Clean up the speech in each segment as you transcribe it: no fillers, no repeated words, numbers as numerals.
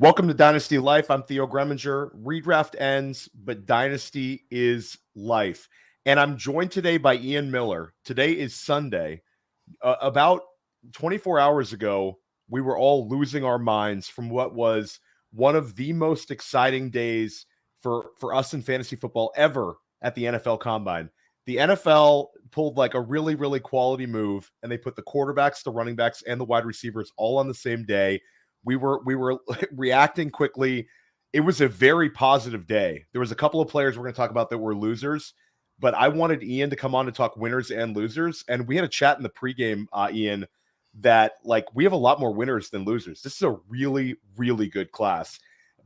Welcome to Dynasty Life. I'm Theo Gremminger. Redraft ends, but Dynasty is life. And I'm joined today by Ian Miller. Today is Sunday. About 24 hours ago, we were all losing our minds from what was one of the most exciting days for us in fantasy football ever at the NFL Combine. The NFL pulled like a really, really quality move, and they put the quarterbacks, the running backs, and the wide receivers all on the same day. We were reacting quickly. It was a very positive day. There was a couple of players we're going to talk about that were losers, but I wanted Ian to come on to talk winners and losers. And we had a chat in the pregame, Ian, that like we have a lot more winners than losers. This is a really, really good class.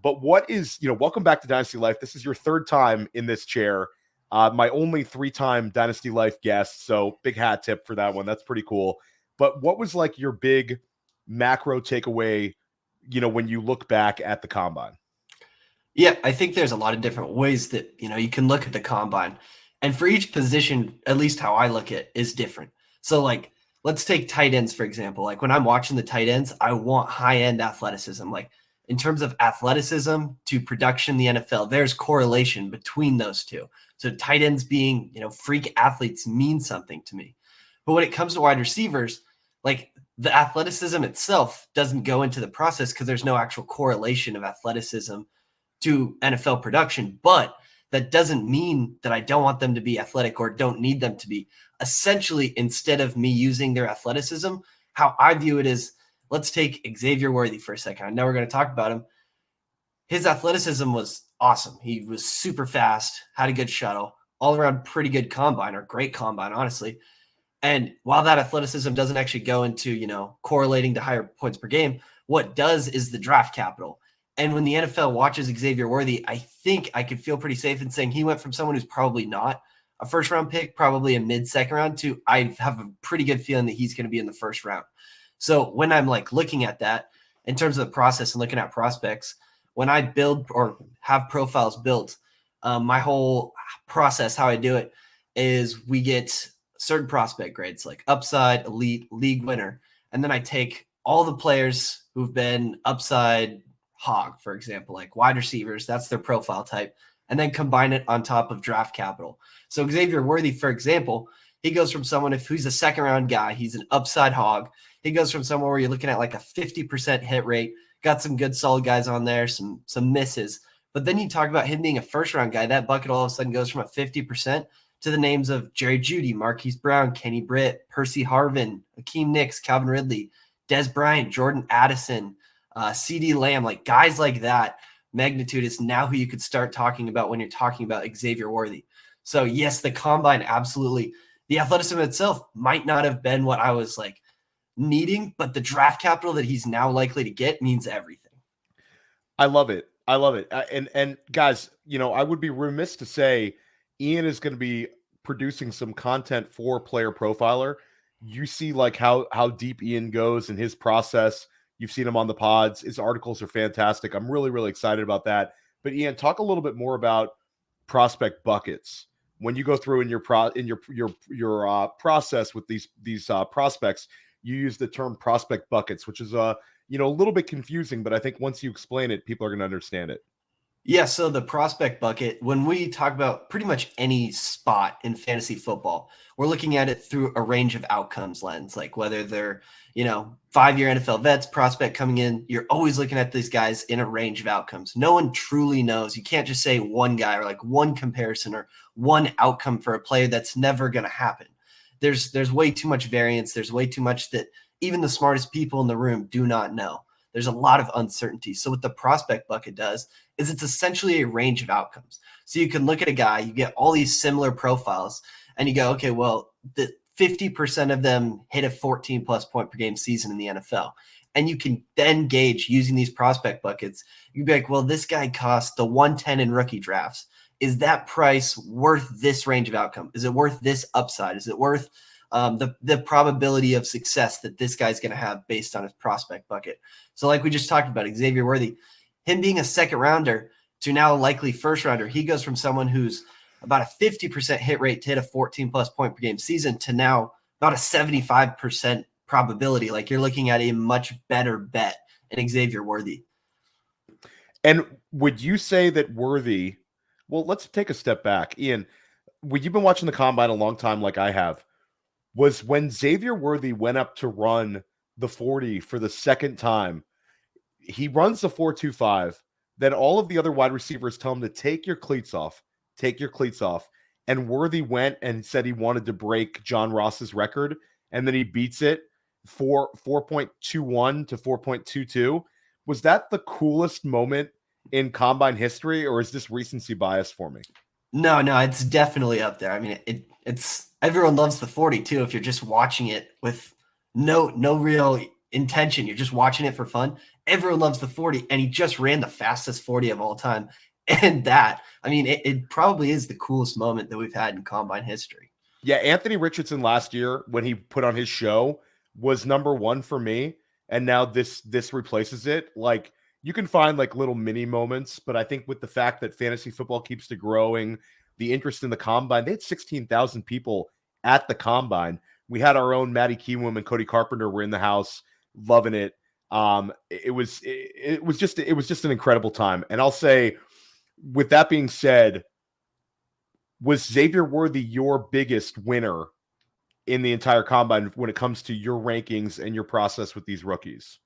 But welcome back to Dynasty Life. This is your third time in this chair. My only 3-time Dynasty Life guest. So big hat tip for that one. That's pretty cool. But what was like your big macro takeaway, when you look back at the Combine? Yeah, I think there's a lot of different ways that, you can look at the Combine. And for each position, at least how I look at it, is different. So, like, let's take tight ends, for example. Like, when I'm watching the tight ends, I want high-end athleticism. Like, in terms of athleticism to production in the NFL, there's correlation between those two. So tight ends being, freak athletes means something to me. But when it comes to wide receivers, like, the athleticism itself doesn't go into the process because there's no actual correlation of athleticism to NFL production. But that doesn't mean that I don't want them to be athletic or don't need them to be. Essentially, instead of me using their athleticism, how I view it is, let's take Xavier Worthy for a second. I know we're going to talk about him. His athleticism was awesome. He was super fast, had a good shuttle, all around pretty good combine, or great combine, honestly. And while that athleticism doesn't actually go into, correlating to higher points per game, what does is the draft capital. And when the NFL watches Xavier Worthy, I think I could feel pretty safe in saying he went from someone who's probably not a first-round pick, probably a mid-second round, to I have a pretty good feeling that he's going to be in the first round. So when I'm like looking at that in terms of the process and looking at prospects, when I build or have profiles built, my whole process, how I do it, is we get certain prospect grades like upside, elite, league winner. And then I take all the players who've been upside hog, for example, like wide receivers, that's their profile type, and then combine it on top of draft capital. So Xavier Worthy, for example, he goes from someone, if he's a second round guy, he's an upside hog. He goes from somewhere where you're looking at like a 50% hit rate, got some good solid guys on there, some misses. But then you talk about him being a first round guy, that bucket all of a sudden goes from a 50% to the names of Jerry Jeudy, Marquise Brown, Kenny Britt, Percy Harvin, Akeem Nicks, Calvin Ridley, Des Bryant, Jordan Addison, CeeDee Lamb, like guys like that magnitude is now who you could start talking about when you're talking about Xavier Worthy. So yes, the combine, absolutely. The athleticism itself might not have been what I was like needing, but the draft capital that he's now likely to get means everything. I love it. And guys, I would be remiss to say Ian is going to be producing some content for Player Profiler. You see like how deep Ian goes in his process. You've seen him on the pods. His articles are fantastic. I'm really, really excited about that. But Ian, talk a little bit more about prospect buckets. When you go through in your process with these prospects, you use the term prospect buckets, which is a little bit confusing, but I think once you explain it, people are going to understand it. Yeah, so the prospect bucket, when we talk about pretty much any spot in fantasy football, we're looking at it through a range of outcomes lens, like whether they're, 5-year NFL vets, prospect coming in, you're always looking at these guys in a range of outcomes. No one truly knows. You can't just say one guy or like one comparison or one outcome for a player that's never going to happen. There's way too much variance. There's way too much that even the smartest people in the room do not know. There's a lot of uncertainty. So what the prospect bucket does is it's essentially a range of outcomes. So you can look at a guy, you get all these similar profiles, and you go, okay, well, the 50% of them hit a 14-plus point per game season in the NFL. And you can then gauge using these prospect buckets. You'd be like, well, this guy cost the 110 in rookie drafts. Is that price worth this range of outcome? Is it worth this upside? Is it worth the probability of success that this guy's going to have based on his prospect bucket? So like we just talked about, Xavier Worthy, him being a second rounder to now likely first rounder, he goes from someone who's about a 50% hit rate to hit a 14-plus point per game season to now about a 75% probability. Like you're looking at a much better bet in Xavier Worthy. And would you say that Worthy, well, let's take a step back. Ian, when you've been watching the combine a long time like I have, was when Xavier Worthy went up to run the 40 for the second time. He runs the 4.25. Then all of the other wide receivers tell him to take your cleats off, take your cleats off. And Worthy went and said he wanted to break John Ross's record, and then he beats it 4.21 to 4.22. Was that the coolest moment in combine history, or is this recency bias for me? No, it's definitely up there. I mean, it's everyone loves the 40 too. If you're just watching it with no real intention, you're just watching it for fun. Everyone loves the 40, and he just ran the fastest 40 of all time. And that, I mean, it probably is the coolest moment that we've had in combine history. Yeah, Anthony Richardson last year when he put on his show was number one for me, and now this replaces it. Like, you can find like little mini moments, but I think with the fact that fantasy football keeps growing, the interest in the combine, they had 16,000 people at the combine. We had our own Maddie Keenum and Cody Carpenter were in the house, loving it. It was just an incredible time. And I'll say, with that being said, was Xavier Worthy your biggest winner in the entire combine when it comes to your rankings and your process with these rookies?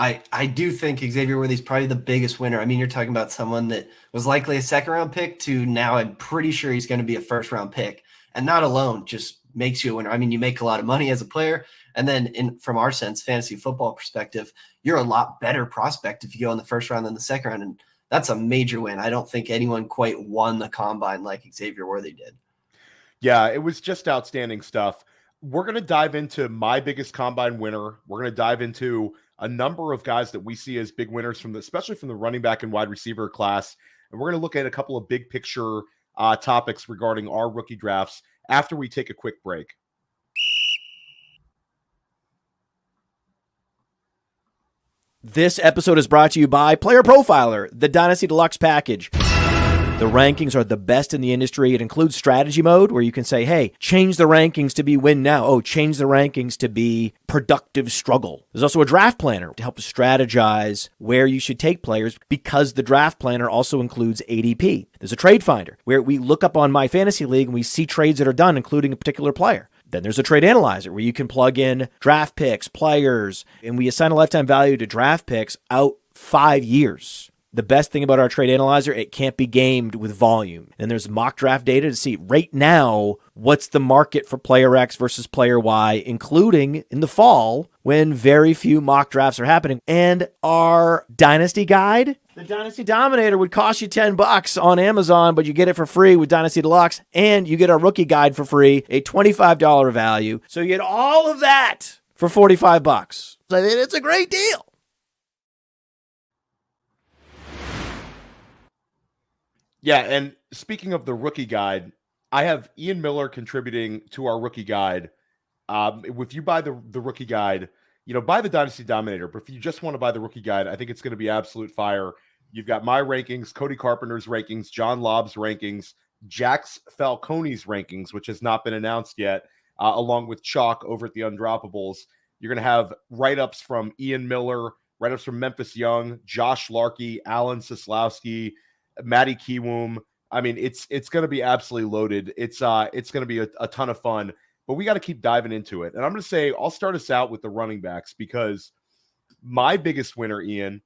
I do think Xavier Worthy's probably the biggest winner. I mean, you're talking about someone that was likely a second-round pick to now I'm pretty sure he's going to be a first-round pick. And not alone just makes you a winner. I mean, you make a lot of money as a player. And then from our sense, fantasy football perspective, you're a lot better prospect if you go in the first round than the second round. And that's a major win. I don't think anyone quite won the combine like Xavier Worthy did. Yeah, it was just outstanding stuff. We're going to dive into my biggest combine winner. We're going to dive into a number of guys that we see as big winners especially from the running back and wide receiver class. And we're going to look at a couple of big picture topics regarding our rookie drafts after we take a quick break. This episode is brought to you by Player Profiler, the Dynasty Deluxe package. The rankings are the best in the industry. It includes strategy mode where you can say, hey, change the rankings to be win now. Oh, change the rankings to be productive struggle. There's also a draft planner to help to strategize where you should take players because the draft planner also includes ADP. There's a trade finder where we look up on My Fantasy League and we see trades that are done, including a particular player. Then there's a trade analyzer where you can plug in draft picks, players, and we assign a lifetime value to draft picks out 5 years. The best thing about our trade analyzer, it can't be gamed with volume. And there's mock draft data to see right now what's the market for player X versus player Y, including in the fall when very few mock drafts are happening. And our Dynasty guide, the Dynasty Dominator, would cost you $10 on Amazon, but you get it for free with Dynasty Deluxe, and you get our rookie guide for free, a $25 value. So you get all of that for $45. So it's a great deal. Yeah, and speaking of the rookie guide, I have Ian Miller contributing to our rookie guide. If you buy the rookie guide, buy the Dynasty Dominator. But if you just want to buy the rookie guide, I think it's going to be absolute fire. You've got my rankings, Cody Carpenter's rankings, John Lobb's rankings, Jax Falcone's rankings, which has not been announced yet, along with Chalk over at the Undroppables. You're going to have write-ups from Ian Miller, write-ups from Memphis Young, Josh Larkey, Alan Soslowski, Maddie Keenum. I mean, it's going to be absolutely loaded. It's going to be a ton of fun, but we got to keep diving into it. And I'm going to say, I'll start us out with the running backs because my biggest winner, Ian,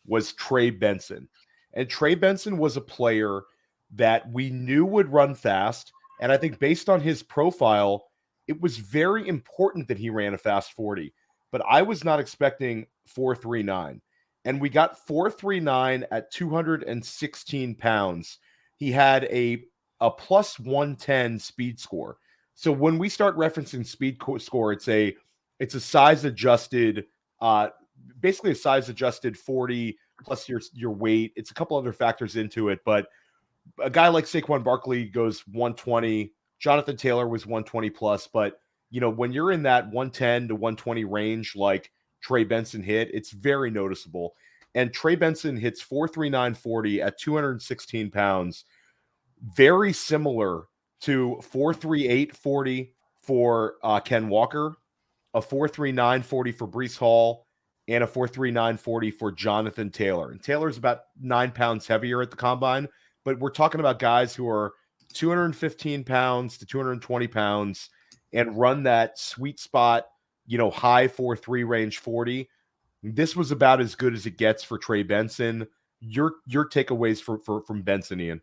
was Trey Benson. And Trey Benson was a player that we knew would run fast. And I think based on his profile, it was very important that he ran a fast 40, but I was not expecting 4.39. And we got 4.39 at 216 pounds. He had a plus 110 speed score. So when we start referencing speed score, it's a size adjusted, basically a size adjusted 40 plus your weight. It's a couple other factors into it, but a guy like Saquon Barkley goes 120. Jonathan Taylor was 120 plus, but when you're in that 110 to 120 range, like Trey Benson hit, it's very noticeable. And Trey Benson hits 4.3940 at 216 pounds, very similar to 4.3840 for Ken Walker, a 4.3940 for Breece Hall, and a 4.39 40 for Jonathan Taylor. And Taylor's about 9 pounds heavier at the combine, but we're talking about guys who are 215 pounds to 220 pounds and run that sweet spot, high 4.3 range 40. This was about as good as it gets for Trey Benson. Your takeaways from Benson, Ian?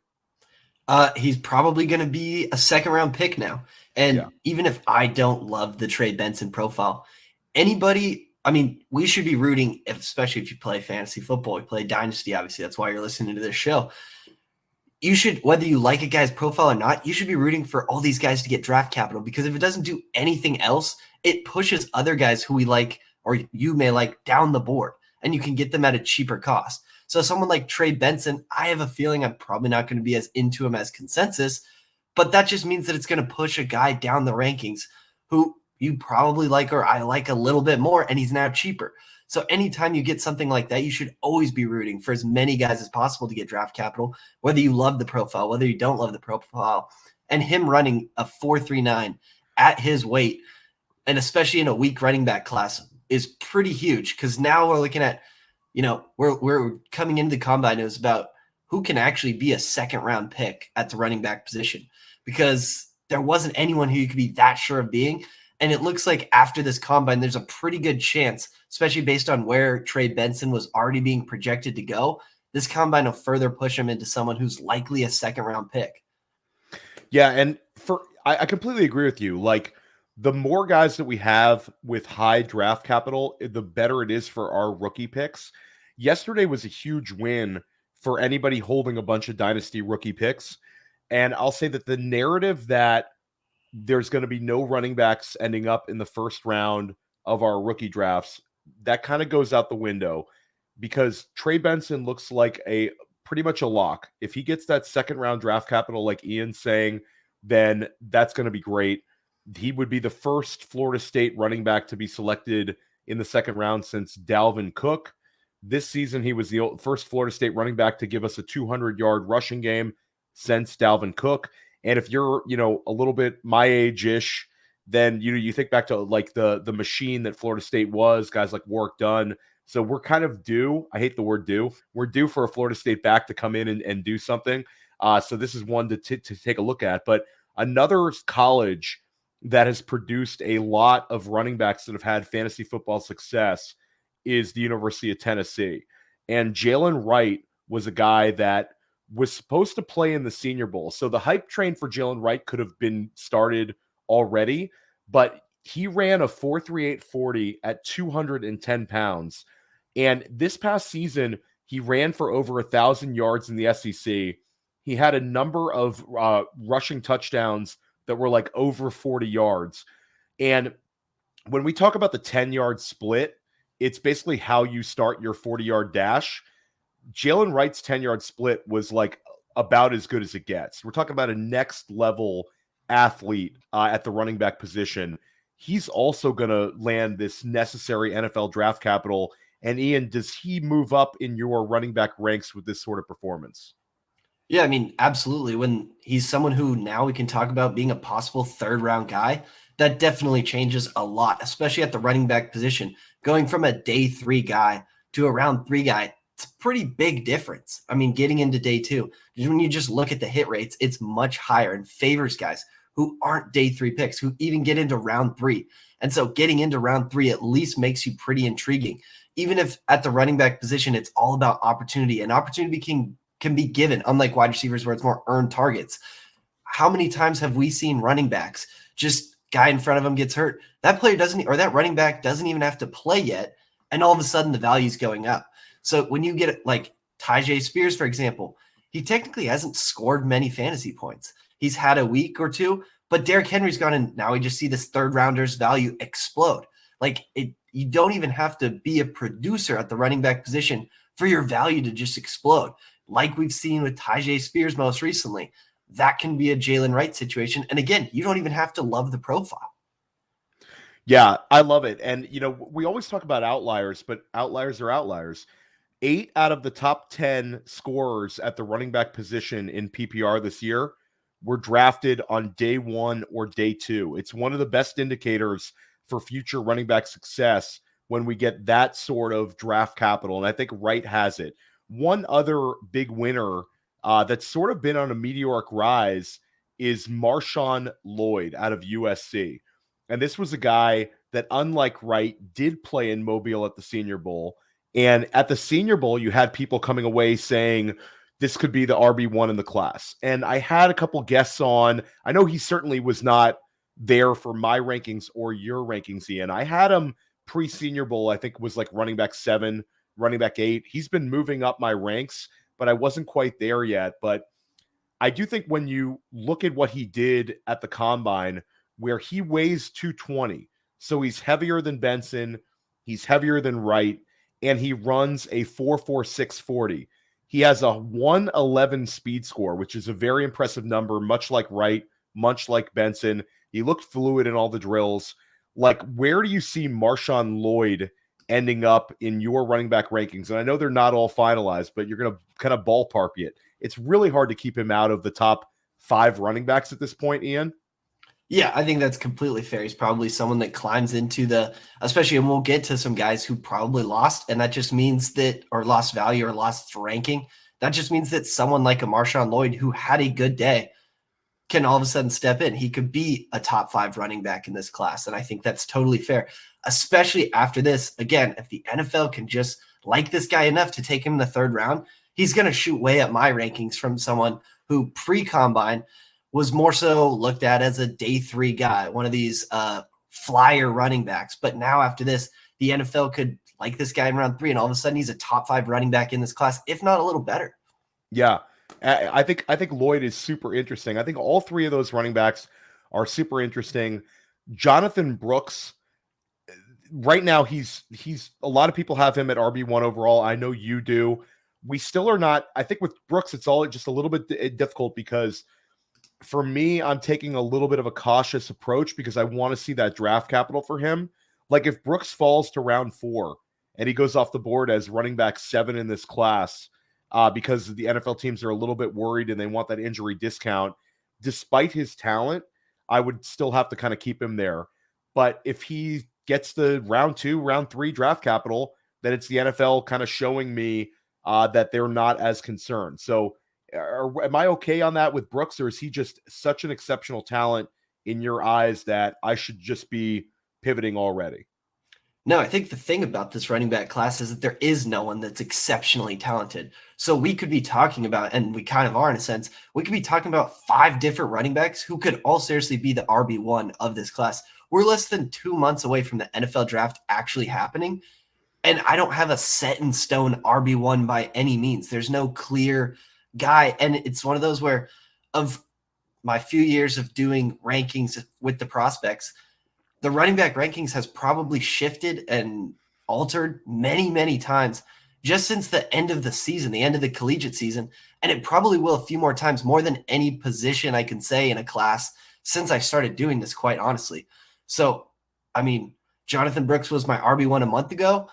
He's probably going to be a second round pick now. And even if I don't love the Trey Benson profile, we should be rooting, especially if you play fantasy football, you play Dynasty, obviously, that's why you're listening to this show. You should, whether you like a guy's profile or not, you should be rooting for all these guys to get draft capital, because if it doesn't do anything else, it pushes other guys who we like or you may like down the board, and you can get them at a cheaper cost. So someone like Trey Benson, I have a feeling I'm probably not going to be as into him as consensus, but that just means that it's going to push a guy down the rankings who you probably like or I like a little bit more, and he's now cheaper. So anytime you get something like that, you should always be rooting for as many guys as possible to get draft capital, whether you love the profile, whether you don't love the profile. And him running a 4.39 at his weight, and especially in a weak running back class, is pretty huge, because now we're looking at, we're coming into the combine. It was about who can actually be a second round pick at the running back position, because there wasn't anyone who you could be that sure of being. And it looks like after this combine, there's a pretty good chance, especially based on where Trey Benson was already being projected to go, this combine will further push him into someone who's likely a second round pick. Yeah. And I completely agree with you. Like, the more guys that we have with high draft capital, the better it is for our rookie picks. Yesterday was a huge win for anybody holding a bunch of dynasty rookie picks. And I'll say that the narrative that there's going to be no running backs ending up in the first round of our rookie drafts, that kind of goes out the window, because Trey Benson looks like pretty much a lock. If he gets that second round draft capital, like Ian's saying, then that's going to be great. He would be the first Florida State running back to be selected in the second round since Dalvin Cook. This season, he was the first Florida State running back to give us a 200-yard rushing game since Dalvin Cook. And if you're, a little bit my age-ish, then, you think back to like the machine that Florida State was, guys like Warwick Dunn. So we're kind of due. I hate the word due. We're due for a Florida State back to come in and do something. So this is one to take a look at. But another college that has produced a lot of running backs that have had fantasy football success is the University of Tennessee. And Jaylen Wright was a guy that was supposed to play in the Senior Bowl. So the hype train for Jaylen Wright could have been started already, but he ran a 4.38 40 at 210 pounds. And this past season, he ran for over 1,000 yards in the SEC. He had a number of rushing touchdowns that were like over 40 yards. And when we talk about the 10-yard split, it's basically how you start your 40-yard dash. Jaylen Wright's 10-yard split was like about as good as it gets. We're talking about a next level athlete at the running back position. He's also going to land this necessary NFL draft capital. And Ian, does he move up in your running back ranks with this sort of performance? Yeah, absolutely. When he's someone who now we can talk about being a possible third round guy, that definitely changes a lot, especially at the running back position. Going from a day 3 guy to a round 3 guy, it's a pretty big difference. Getting into day 2, when you just look at the hit rates, it's much higher and favors guys who aren't day 3 picks, who even get into round 3. And so getting into round 3 at least makes you pretty intriguing. Even if at the running back position, it's all about opportunity, and opportunity can be given, unlike wide receivers where it's more earned targets. How many times have we seen running backs, just guy in front of them gets hurt, that player doesn't, or that running back doesn't even have to play yet, and all of a sudden the value's going up. So when you get like Tyjae Spears, for example, he technically hasn't scored many fantasy points. He's had a week or two, but Derrick Henry's gone, and now we just see this third rounder's value explode. You don't even have to be a producer at the running back position for your value to just explode. Like we've seen with Tyjae Spears most recently, that can be a Jaylen Wright situation. And again, you don't even have to love the profile. Yeah, I love it. And, we always talk about outliers, but outliers are outliers. 8 out of the top 10 scorers at the running back position in PPR this year were drafted on day 1 or day 2. It's one of the best indicators for future running back success when we get that sort of draft capital, and I think Wright has it. One other big winner that's sort of been on a meteoric rise is Marshawn Lloyd out of USC. And this was a guy that, unlike Wright, did play in Mobile at the Senior Bowl. And at the Senior Bowl, you had people coming away saying this could be the RB1 in the class. And I had a couple guests on. I know he certainly was not there for my rankings or your rankings, Ian. I had him pre-Senior Bowl, I think was like running back 7, running back 8. He's been moving up my ranks, but I wasn't quite there yet. But I do think when you look at what he did at the Combine, where he weighs 220, so he's heavier than Benson, he's heavier than Wright, and he runs a 4.46 40. He has a 111 speed score, which is a very impressive number, much like Wright, much like Benson. He looked fluid in all the drills. Like, where do you see Marshawn Lloyd ending up in your running back rankings? And I know they're not all finalized, but you're going to kind of ballpark it. It's really hard to keep him out of the top 5 running backs at this point, Ian. Yeah, I think that's completely fair. He's probably someone that climbs into the, especially, and we'll get to some guys who probably lost, and that just means that, or lost value or lost ranking. That just means that someone like a Marshawn Lloyd who had a good day can all of a sudden step in. He could be a top 5 running back in this class, and I think that's totally fair, especially after this. Again, if the NFL can just like this guy enough to take him in the 3rd round, he's going to shoot way up my rankings from someone who pre-combine was more so looked at as a day 3 guy, one of these flyer running backs. But now after this, the NFL could like this guy in round 3, and all of a sudden he's a top 5 running back in this class, if not a little better. Yeah, I think Lloyd is super interesting. I think all 3 of those running backs are super interesting. Jonathan Brooks, right now, he's a lot of people have him at RB1 overall. I know you do. We still are not. I think with Brooks, it's all just a little bit difficult because for me, I'm taking a little bit of a cautious approach because I want to see that draft capital for him. Like if Brooks falls to round 4 and he goes off the board as running back 7 in this class because the NFL teams are a little bit worried and they want that injury discount, despite his talent, I would still have to kind of keep him there. But if he gets the round 2, round 3 draft capital, then it's the NFL kind of showing me that they're not as concerned. So am I okay on that with Brooks, or is he just such an exceptional talent in your eyes that I should just be pivoting already? No, I think the thing about this running back class is that there is no one that's exceptionally talented. So we could be talking about, and we kind of are in a sense, we could be talking about 5 different running backs who could all seriously be the RB1 of this class. We're less than 2 months away from the NFL draft actually happening. And I don't have a set in stone RB1 by any means. There's no clear guy. And it's one of those where, of my few years of doing rankings with the prospects, the running back rankings has probably shifted and altered many, many times just since the end of the season, the end of the collegiate season. And it probably will a few more times, more than any position I can say in a class since I started doing this, quite honestly. So, I mean, Jonathan Brooks was my RB1 a month ago.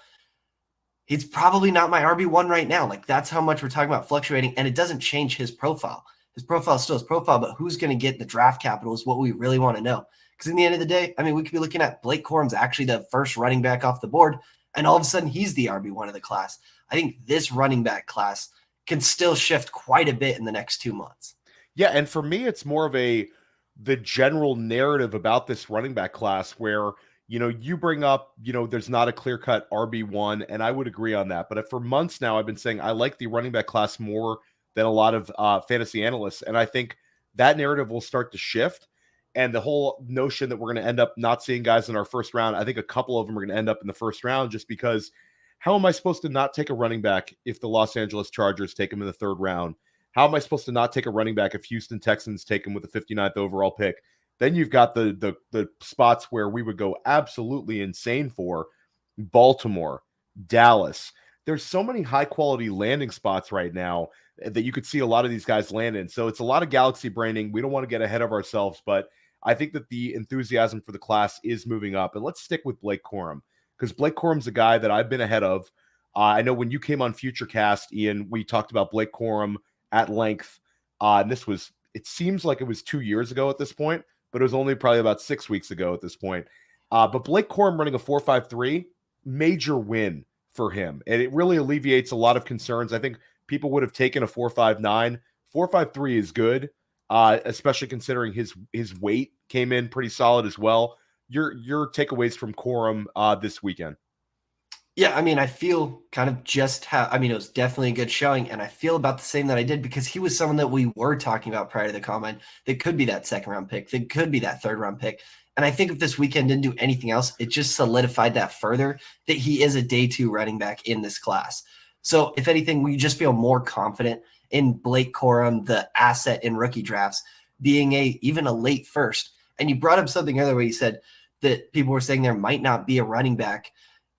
He's probably not my RB1 right now. Like, that's how much we're talking about fluctuating, and it doesn't change his profile. His profile is still his profile, but who's going to get the draft capital is what we really want to know. Because in the end of the day, I mean, we could be looking at Blake Corum's actually the first running back off the board, and all of a sudden he's the RB1 of the class. I think this running back class can still shift quite a bit in the next 2 months. Yeah, and for me, it's more of the general narrative about this running back class where, you know, you bring up, you know, there's not a clear-cut RB1, and I would agree on that. But for months now, I've been saying I like the running back class more than a lot of fantasy analysts, and I think that narrative will start to shift. And the whole notion that we're going to end up not seeing guys in our first round, I think a couple of them are going to end up in the first round just because how am I supposed to not take a running back if the Los Angeles Chargers take him in the 3rd round? How am I supposed to not take a running back if Houston Texans take him with the 59th overall pick? Then you've got the spots where we would go absolutely insane for Baltimore, Dallas. There's so many high-quality landing spots right now that you could see a lot of these guys land in. So it's a lot of galaxy braining. We don't want to get ahead of ourselves, but I think that the enthusiasm for the class is moving up. And let's stick with Blake Corum, because Blake Corum's a guy that I've been ahead of. I know when you came on Futurecast, Ian, we talked about Blake Corum at length. And this was, it seems like it was 2 years ago at this point, but it was only probably about 6 weeks ago at this point. But Blake Corum running a 4.53 major win for him. And it really alleviates a lot of concerns. I think people would have taken a 4.59. 4.53 is good, especially considering his weight came in pretty solid as well. Your takeaways from Corum this weekend? Yeah, I mean, I feel kind of just how, I mean, it was definitely a good showing, and I feel about the same that I did because he was someone that we were talking about prior to the combine that could be that second round pick, that could be that third round pick. And I think if this weekend didn't do anything else, it just solidified that further that he is a day 2 running back in this class. So if anything, we just feel more confident in Blake Corum, the asset in rookie drafts, being even a late first. And you brought up something earlier where you said that people were saying there might not be a running back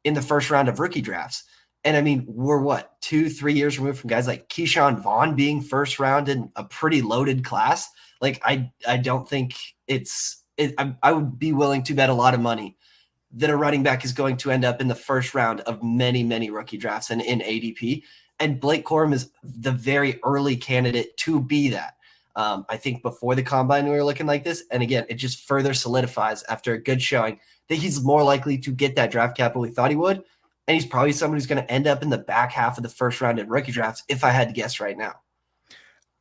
in the first round of rookie drafts. And I mean, we're 2-3 years removed from guys like Keyshawn Vaughn being first round in a pretty loaded class. Like, I don't think I would be willing to bet a lot of money that a running back is going to end up in the first round of many, many rookie drafts and in ADP. And Blake Corum is the very early candidate to be that. I think before the combine, we were looking like this. And again, it just further solidifies after a good showing that he's more likely to get that draft capital we thought he would. And he's probably someone who's going to end up in the back half of the first round in rookie drafts, if I had to guess right now.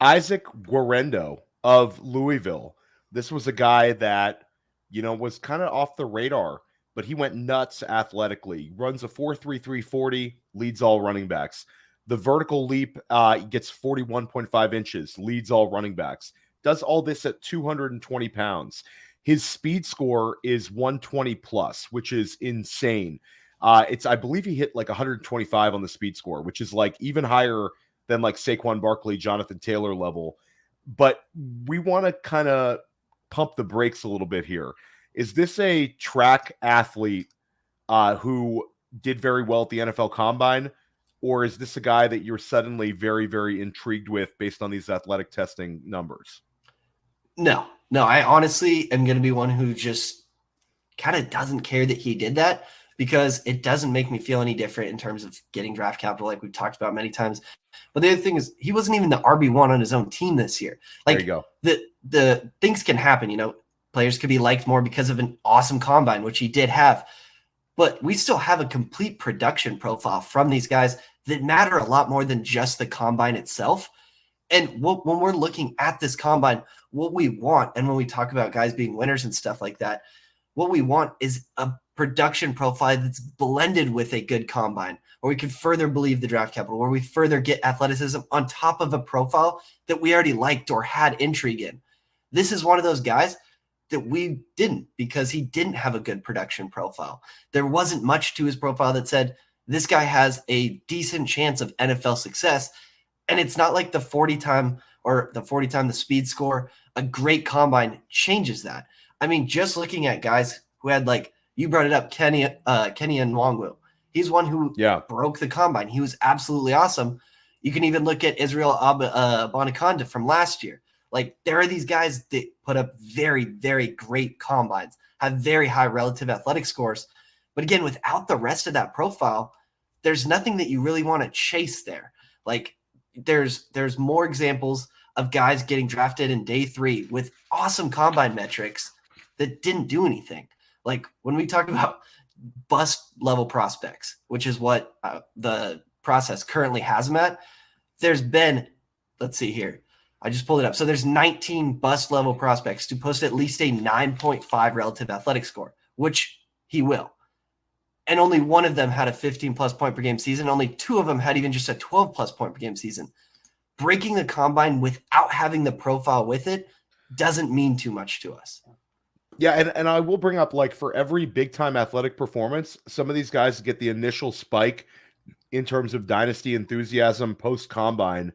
Isaac Guerrero of Louisville. This was a guy that, was kind of off the radar, but he went nuts athletically. Runs a 4.33 40, leads all running backs. The vertical leap gets 41.5 inches, leads all running backs. Does all this at 220 pounds. His speed score is 120 plus, which is insane. I believe he hit like 125 on the speed score, which is like even higher than like Saquon Barkley, Jonathan Taylor level. But we want to kind of pump the brakes a little bit here. Is this a track athlete who did very well at the NFL Combine? Or is this a guy that you're suddenly very, very intrigued with based on these athletic testing numbers? No, I honestly am going to be one who just kind of doesn't care that he did that because it doesn't make me feel any different in terms of getting draft capital like we've talked about many times. But the other thing is he wasn't even the RB1 on his own team this year. Like, there you go. The things can happen, players could be liked more because of an awesome combine, which he did have. But we still have a complete production profile from these guys that matter a lot more than just the combine itself. And when we're looking at this combine, what we want, and when we talk about guys being winners and stuff like that, what we want is a production profile that's blended with a good combine, where we can further believe the draft capital, where we further get athleticism on top of a profile that we already liked or had intrigue in. This is one of those guys that we didn't, because he didn't have a good production profile. There wasn't much to his profile that said, this guy has a decent chance of NFL success. And it's not like the 40 time the speed score, a great combine changes that. I mean, just looking at guys who had, like, you brought it up, Kenny Nwangwu. He's one who broke the combine. He was absolutely awesome. You can even look at Israel Abonaconda from last year. Like, there are these guys that put up very, very great combines, have very high relative athletic scores. But again, without the rest of that profile, there's nothing that you really want to chase there. Like, there's more examples of guys getting drafted in day 3 with awesome combine metrics that didn't do anything. Like, when we talk about bust level prospects, which is what the process currently has them at, there's been, let's see here, I just pulled it up. So there's 19 bust level prospects to post at least a 9.5 relative athletic score, which he will. And only one of them had a 15-plus point per game season. Only 2 of them had even just a 12-plus point per game season. Breaking the combine without having the profile with it doesn't mean too much to us. Yeah, and I will bring up, like, for every big-time athletic performance, some of these guys get the initial spike in terms of dynasty enthusiasm post-combine,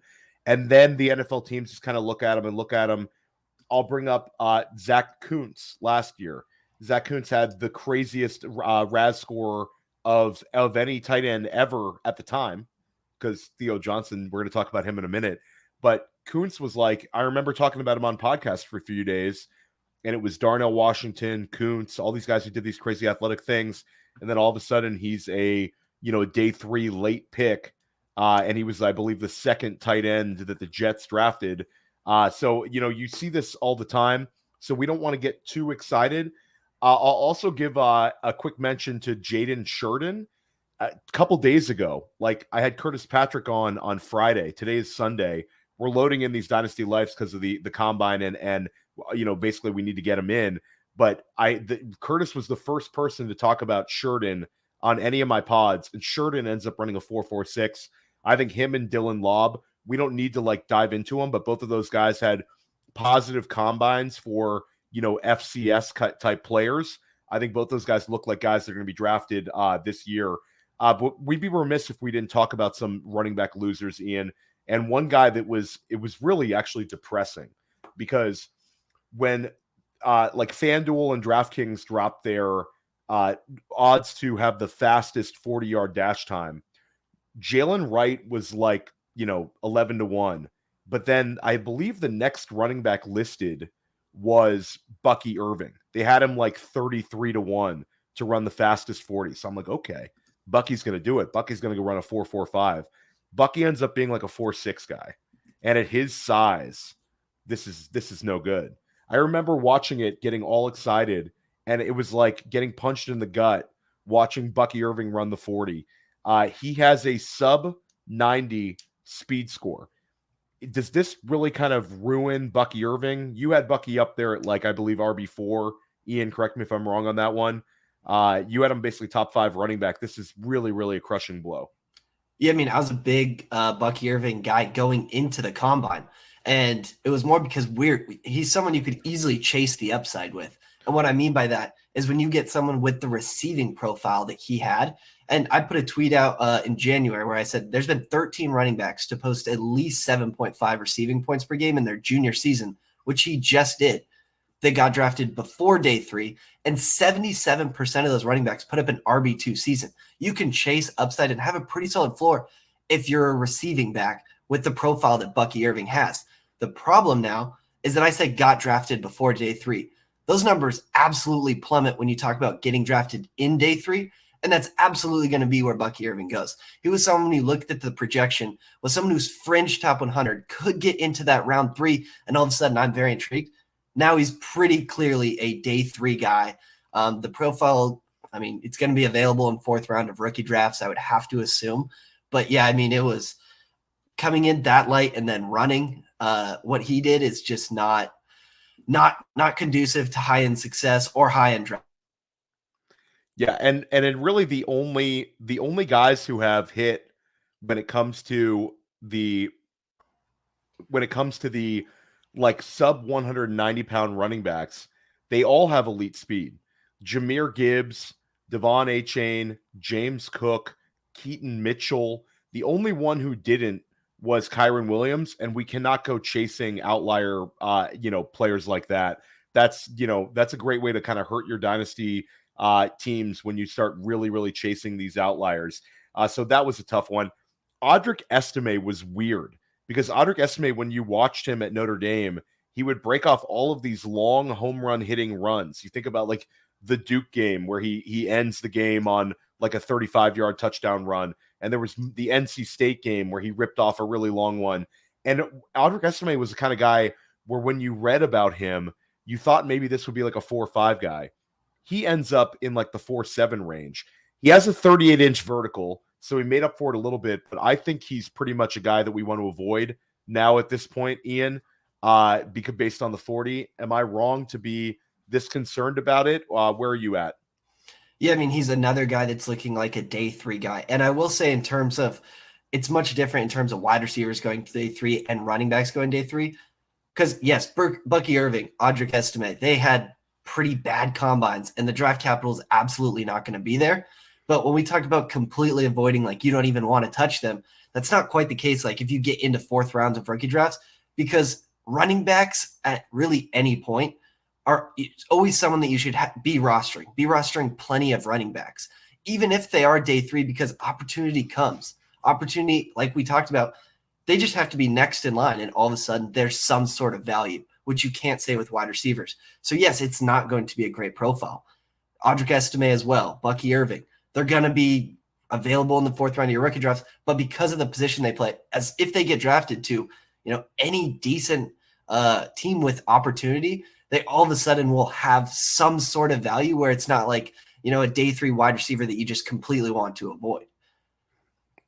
and then the NFL teams just kind of look at them. I'll bring up Zach Kuntz last year. Zach Kuntz had the craziest RAS score of any tight end ever at the time, because Theo Johnson, we're going to talk about him in a minute. But Kuntz was like, I remember talking about him on podcasts for a few days, and it was Darnell Washington, Kuntz, all these guys who did these crazy athletic things. And then all of a sudden he's a day 3 late pick. And he was, I believe, the second tight end that the Jets drafted. So, you see this all the time. So we don't want to get too excited. I'll also give a quick mention to Jaden Sheridan. a couple days ago, like I had Curtis Patrick on Friday. Today is Sunday. We're loading in these Dynasty Lives because of the combine and basically we need to get him in. But Curtis was the first person to talk about Sheridan on any of my pods, and Sheridan ends up running a 4.46. I think him and Dylan Lobb, we don't need to like dive into them, but both of those guys had positive combines for FCS type players. I think both those guys look like guys that are going to be drafted this year. But we'd be remiss if we didn't talk about some running back losers, Ian. And one guy it was really actually depressing, because when like FanDuel and DraftKings dropped their odds to have the fastest 40-yard dash time, Jaylen Wright was like 11-1. But then I believe the next running back listed was Bucky Irving. They had him like 33-1 to run the fastest 40. So I'm like, okay, Bucky's going to do it. Bucky's going to go run a 4.45. Bucky ends up being like a 4.6 guy. And at his size, this is no good. I remember watching it, getting all excited, and it was like getting punched in the gut watching Bucky Irving run the 40. He has a sub 90 speed score. Does this really kind of ruin Bucky Irving? You had Bucky up there at like, I believe RB4. Ian, correct me if I'm wrong on that one. You had him basically top 5 running back. This is really, really a crushing blow. Yeah, I mean, I was a big Bucky Irving guy going into the combine, and it was more because he's someone you could easily chase the upside with. And what I mean by that is when you get someone with the receiving profile that he had, and I put a tweet out in January where I said there's been 13 running backs to post at least 7.5 receiving points per game in their junior season, which he just did. They got drafted before day 3, and 77% of those running backs put up an RB2 season. You can chase upside and have a pretty solid floor if you're a receiving back with the profile that Bucky Irving has. The problem now is that I said got drafted before day 3. Those numbers absolutely plummet when you talk about getting drafted in day 3, and that's absolutely going to be where Bucky Irving goes. He was someone who looked at the projection, was someone who's fringe top 100, could get into that round 3, and all of a sudden I'm very intrigued. Now he's pretty clearly a day 3 guy. The profile, I mean, it's going to be available in 4th round of rookie drafts, I would have to assume. But yeah, I mean, it was coming in that light and then running. What he did is just not conducive to high-end success or high-end draft. Yeah, and it really the only guys who have hit when it comes to the like sub 190 pound running backs, they all have elite speed. Jahmyr Gibbs, Devon Achane, James Cook, Keaton Mitchell. The only one who didn't was Kyron Williams, and we cannot go chasing outlier players like that. That's a great way to kind of hurt your dynasty teams when you start really, really chasing these outliers. So that was a tough one. Audric Estime was weird, because Audric Estime, when you watched him at Notre Dame, he would break off all of these long home run hitting runs. You think about like the Duke game where he ends the game on like a 35-yard touchdown run. And there was the NC State game where he ripped off a really long one. And Audric Estime was the kind of guy where when you read about him, you thought maybe this would be like a 4.5 guy. He ends up in like the 4.7 range. He has a 38-inch vertical, so he made up for it a little bit, but I think he's pretty much a guy that we want to avoid now at this point, Ian, because based on the 40. Am I wrong to be this concerned about it? Where are you at? Yeah, I mean, he's another guy that's looking like a day 3 guy. And I will say in terms of, it's much different in terms of wide receivers going to day 3 and running backs going day 3. Because yes, Bucky Irving, Audric Estime, they had pretty bad combines, and the draft capital is absolutely not going to be there. But when we talk about completely avoiding, like you don't even want to touch them, that's not quite the case. Like if you get into 4th rounds of rookie drafts, because running backs at really any point are always someone that you should be rostering plenty of running backs, even if they are day 3, because opportunity comes. Opportunity, like we talked about, they just have to be next in line, and all of a sudden there's some sort of value, which you can't say with wide receivers. So yes, it's not going to be a great profile. Audric Estime as well, Bucky Irving. They're going to be available in the 4th round of your rookie drafts, but because of the position they play, as if they get drafted to, any decent team with opportunity, they all of a sudden will have some sort of value where it's not like, a day 3 wide receiver that you just completely want to avoid.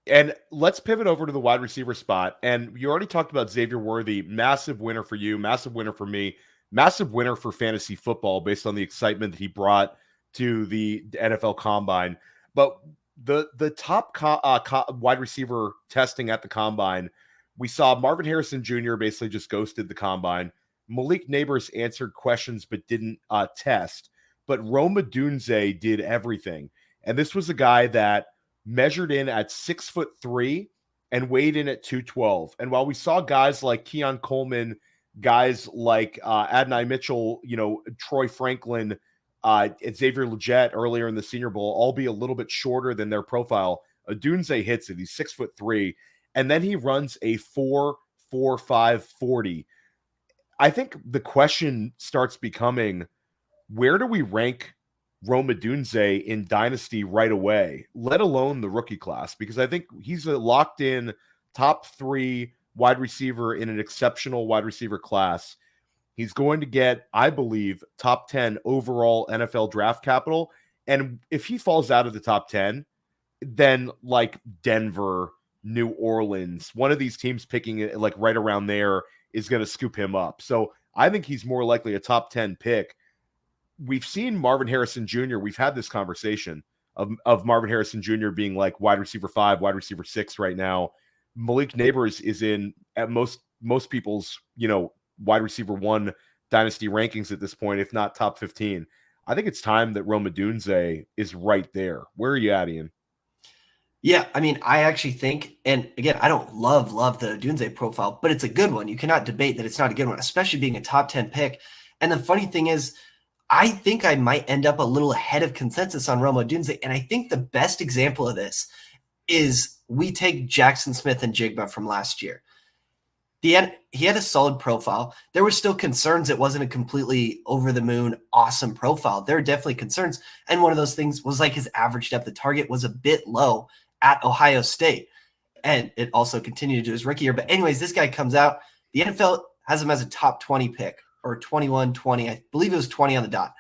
And let's pivot over to the wide receiver spot. And you already talked about Xavier Worthy, massive winner for you, massive winner for me, massive winner for fantasy football based on the excitement that he brought to the NFL Combine. But the top wide receiver testing at the Combine, we saw Marvin Harrison Jr. basically just ghosted the Combine. Malik Neighbors answered questions but didn't test. But Rome Odunze did everything. And this was a guy that measured in at 6'3" and weighed in at 212. And while we saw guys like Keon Coleman, guys like Adonai Mitchell, Troy Franklin, Xavier Legette earlier in the Senior Bowl, all be a little bit shorter than their profile, Odunze hits it. He's 6'3", and then he runs a 4.45 40. I think the question starts becoming, where do we rank Rome Odunze in Dynasty right away, let alone the rookie class? Because I think he's a locked-in top 3 wide receiver in an exceptional wide receiver class. He's going to get, I believe, top 10 overall NFL draft capital. And if he falls out of the top 10, then like Denver, New Orleans, one of these teams picking it like right around there is going to scoop him up. So I think he's more likely a top 10 pick. We've seen Marvin Harrison Jr. We've had this conversation of Marvin Harrison Jr. being like wide receiver 5, wide receiver 6 right now. Malik Neighbors is in at most people's, wide receiver 1 dynasty rankings at this point, if not top 15. I think it's time that Rome Odunze is right there. Where are you at, Ian? Yeah, I mean, I actually think, and again, I don't love the Odunze profile, but it's a good one. You cannot debate that it's not a good one, especially being a top 10 pick. And the funny thing is, I think I might end up a little ahead of consensus on Rome Odunze. And I think the best example of this is we take Jackson Smith and Jigba from last year. He had a solid profile. There were still concerns. It wasn't a completely over-the-moon awesome profile. There are definitely concerns. And one of those things was like his average depth of target was a bit low at Ohio State. And it also continued to his rookie year. But anyways, this guy comes out. The NFL has him as a top 20 pick, or 21, 20. I believe it was 20 on the dot.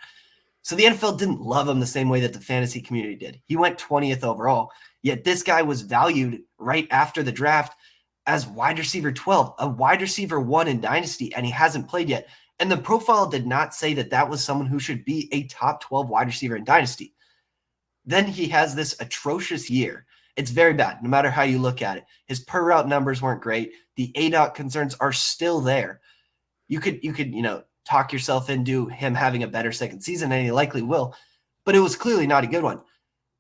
So the NFL didn't love him the same way that the fantasy community did. He went 20th overall. Yet this guy was valued right after the draft as wide receiver 12, a wide receiver 1 in Dynasty, and he hasn't played yet. And the profile did not say that that was someone who should be a top 12 wide receiver in Dynasty. Then he has this atrocious year. It's very bad, no matter how you look at it. His per route numbers weren't great. The ADOT concerns are still there. You could talk yourself into him having a better second season, and he likely will, but it was clearly not a good one.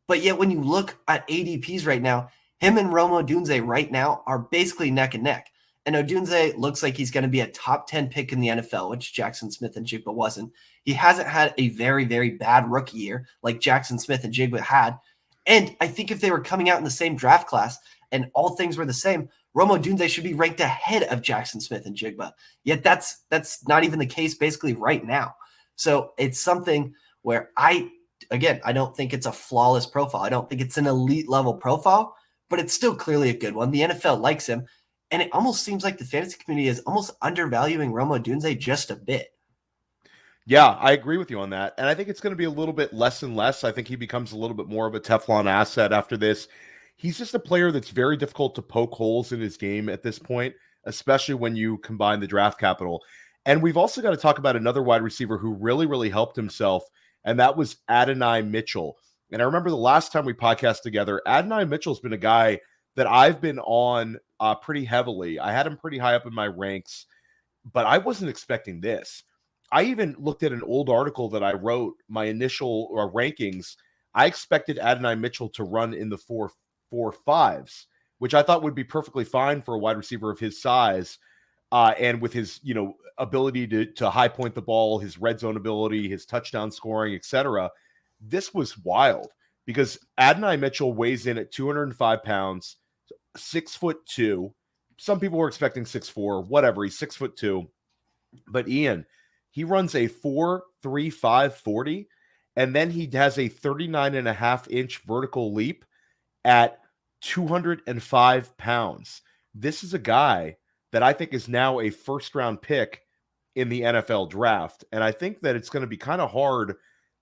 But yet when you look at ADPs right now, him and Rome Odunze right now are basically neck and neck. And Odunze looks like he's going to be a top 10 pick in the NFL, which Jackson Smith and Jigba wasn't. He hasn't had a very, very bad rookie year like Jackson Smith and Jigba had. And I think if they were coming out in the same draft class and all things were the same, Rome Odunze should be ranked ahead of Jackson Smith and Jigba. Yet that's not even the case basically right now. So it's something where I don't think it's a flawless profile. I don't think it's an elite level profile, but it's still clearly a good one. The NFL likes him, and it almost seems like the fantasy community is almost undervaluing Rome Odunze just a bit. Yeah, I agree with you on that. And I think it's going to be a little bit less and less. I think he becomes a little bit more of a Teflon asset after this. He's just a player that's very difficult to poke holes in his game at this point, especially when you combine the draft capital. And we've also got to talk about another wide receiver who really, really helped himself, and that was Adonai Mitchell. And I remember the last time we podcast together, Adonai Mitchell's been a guy that I've been on pretty heavily. I had him pretty high up in my ranks, but I wasn't expecting this. I even looked at an old article that I wrote, my initial rankings. I expected Adonai Mitchell to run in the 4.5s, which I thought would be perfectly fine for a wide receiver of his size. And with his, ability to high point the ball, his red zone ability, his touchdown scoring, etc. This was wild because Adonai Mitchell weighs in at 205 pounds, 6'2". Some people were expecting 6'4", whatever. He's 6'2". But Ian, he runs a 4.35 40, and then he has a 39.5-inch vertical leap at 205 pounds. This is a guy that I think is now a first-round pick in the NFL draft. And I think that it's going to be kind of hard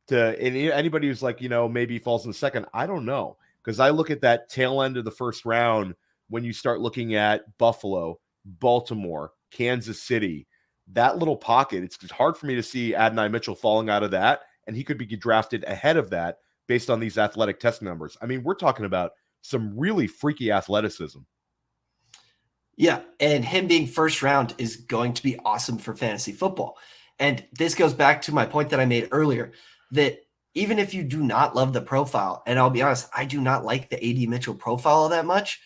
to, and anybody who's like, maybe he falls in the second, I don't know. because I look at that tail end of the first round when you start looking at Buffalo, Baltimore, Kansas City, that little pocket. It's hard for me to see Adonai Mitchell falling out of that, and he could be drafted ahead of that based on these athletic test numbers. I mean, we're talking about some really freaky athleticism. Yeah, and him being first round is going to be awesome for fantasy football. And this goes back to my point that I made earlier, that even if you do not love the profile, and I'll be honest, I do not like the AD Mitchell profile that much.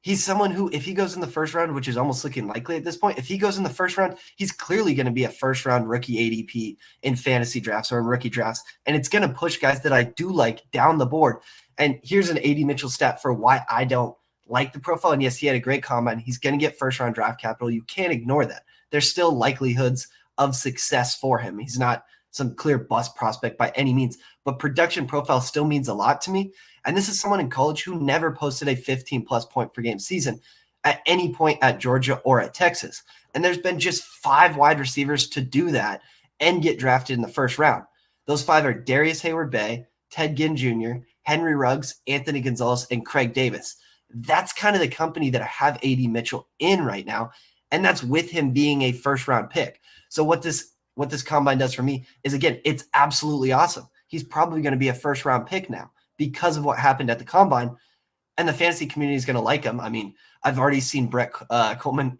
He's someone who, if he goes in the first round, which is almost looking likely at this point, if he goes in the first round, he's clearly going to be a first round rookie ADP in fantasy drafts or in rookie drafts. And it's going to push guys that I do like down the board. And here's an AD Mitchell stat for why I don't like the profile. And yes, he had a great combine. He's going to get first round draft capital. You can't ignore that. There's still likelihoods of success for him. He's not some clear bust prospect by any means, but production profile still means a lot to me. And this is someone in college who never posted a 15-plus point per game season at any point at Georgia or at Texas. And there's been just 5 wide receivers to do that and get drafted in the first round. Those 5 are Darius Hayward-Bay, Ted Ginn Jr., Henry Ruggs, Anthony Gonzalez, and Craig Davis. That's kind of the company that I have AD Mitchell in right now, and that's with him being a first-round pick. So what this combine does for me is, again, it's absolutely awesome. He's probably going to be a first-round pick now because of what happened at the combine, and the fantasy community is going to like him. I mean, I've already seen Brett Coleman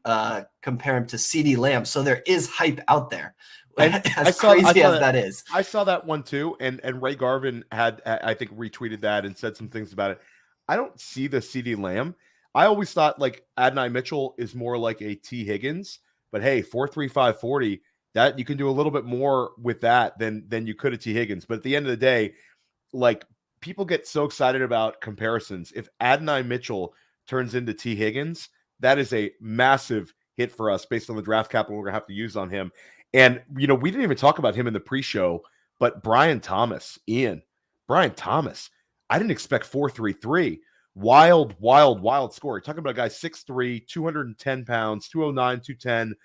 compare him to CeeDee Lamb, so there is hype out there. As crazy as that is. I saw that one too, and Ray Garvin had, I think, retweeted that and said some things about it. I don't see the CeeDee Lamb. I always thought like Adonai Mitchell is more like a T. Higgins, but hey, 4.35 40, that you can do a little bit more with that than you could at T. Higgins. But at the end of the day, like, people get so excited about comparisons. If Adonai Mitchell turns into T. Higgins, that is a massive hit for us based on the draft capital we're going to have to use on him. And, we didn't even talk about him in the pre-show, but Brian Thomas, Brian Thomas, I didn't expect 4.33. Wild score. You're talking about a guy 6'3", 210 pounds, 209, 210,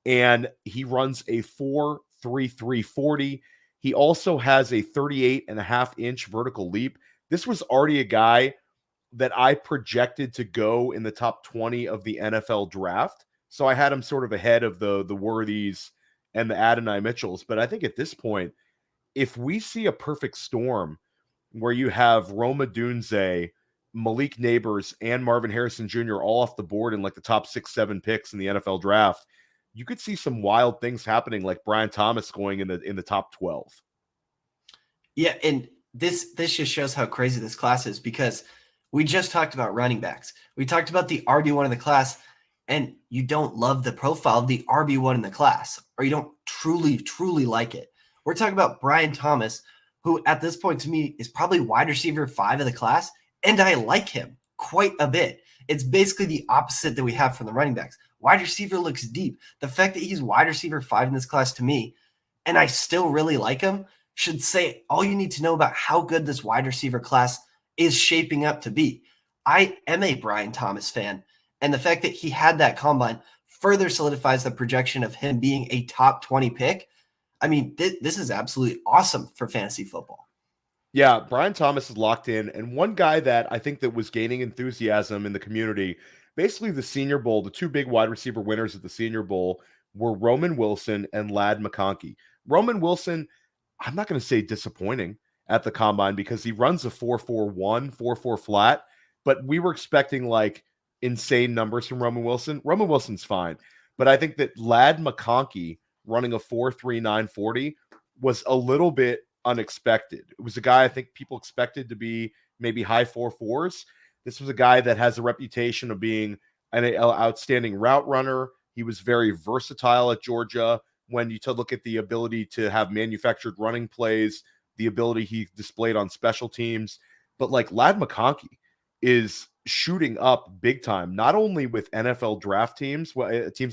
and he runs a 4.33 40. He also has a 38.5-inch vertical leap. This was already a guy that I projected to go in the top 20 of the NFL draft. So I had him sort of ahead of the Worthies and the Adonai Mitchells. But I think at this point, if we see a perfect storm where you have Rome Odunze, Malik Neighbors, and Marvin Harrison Jr. all off the board in like the top 6-7 picks in the NFL draft, you could see some wild things happening, like Brian Thomas going in the top 12. Yeah, and this just shows how crazy this class is, because we just talked about running backs. We talked about the RB1 in the class, and you don't love the profile of the RB1 in the class, or you don't truly like it. We're talking about Brian Thomas, who at this point to me is probably wide receiver 5 of the class, and I like him quite a bit. It's basically the opposite that we have from the running backs. Wide receiver looks deep. The fact that he's wide receiver 5 in this class to me, and I still really like him, should say all you need to know about how good this wide receiver class is shaping up to be. I am a Brian Thomas fan, and the fact that he had that combine further solidifies the projection of him being a top 20 pick. I mean, this is absolutely awesome for fantasy football. Yeah, Brian Thomas is locked in. And one guy that I think that was gaining enthusiasm in the community, basically the Senior Bowl, the 2 big wide receiver winners at the Senior Bowl were Roman Wilson and Ladd McConkey. Roman Wilson, I'm not going to say disappointing at the combine because he runs a 4.41, 4.4 flat, but we were expecting like insane numbers from Roman Wilson. Roman Wilson's fine, but I think that Ladd McConkey running a 4.39 40 was a little bit unexpected. It was a guy I think people expected to be maybe high 4.4s. This was a guy that has a reputation of being an outstanding route runner. He was very versatile at Georgia. When you look at the ability to have manufactured running plays, the ability he displayed on special teams, but like Ladd McConkey is shooting up big time, not only with NFL draft teams in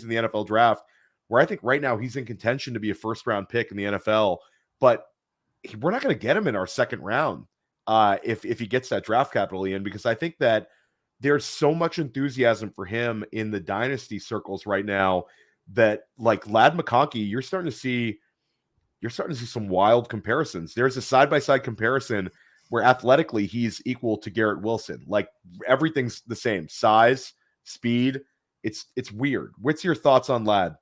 the NFL draft, where I think right now he's in contention to be a first-round pick in the NFL, but we're not going to get him in our second round if he gets that draft capital, Ian, because I think that there's so much enthusiasm for him in the dynasty circles right now that, like Ladd McConkey, you're starting to see some wild comparisons. There's a side-by-side comparison where athletically he's equal to Garrett Wilson. Like everything's the same, size, speed. It's weird. What's your thoughts on Ladd?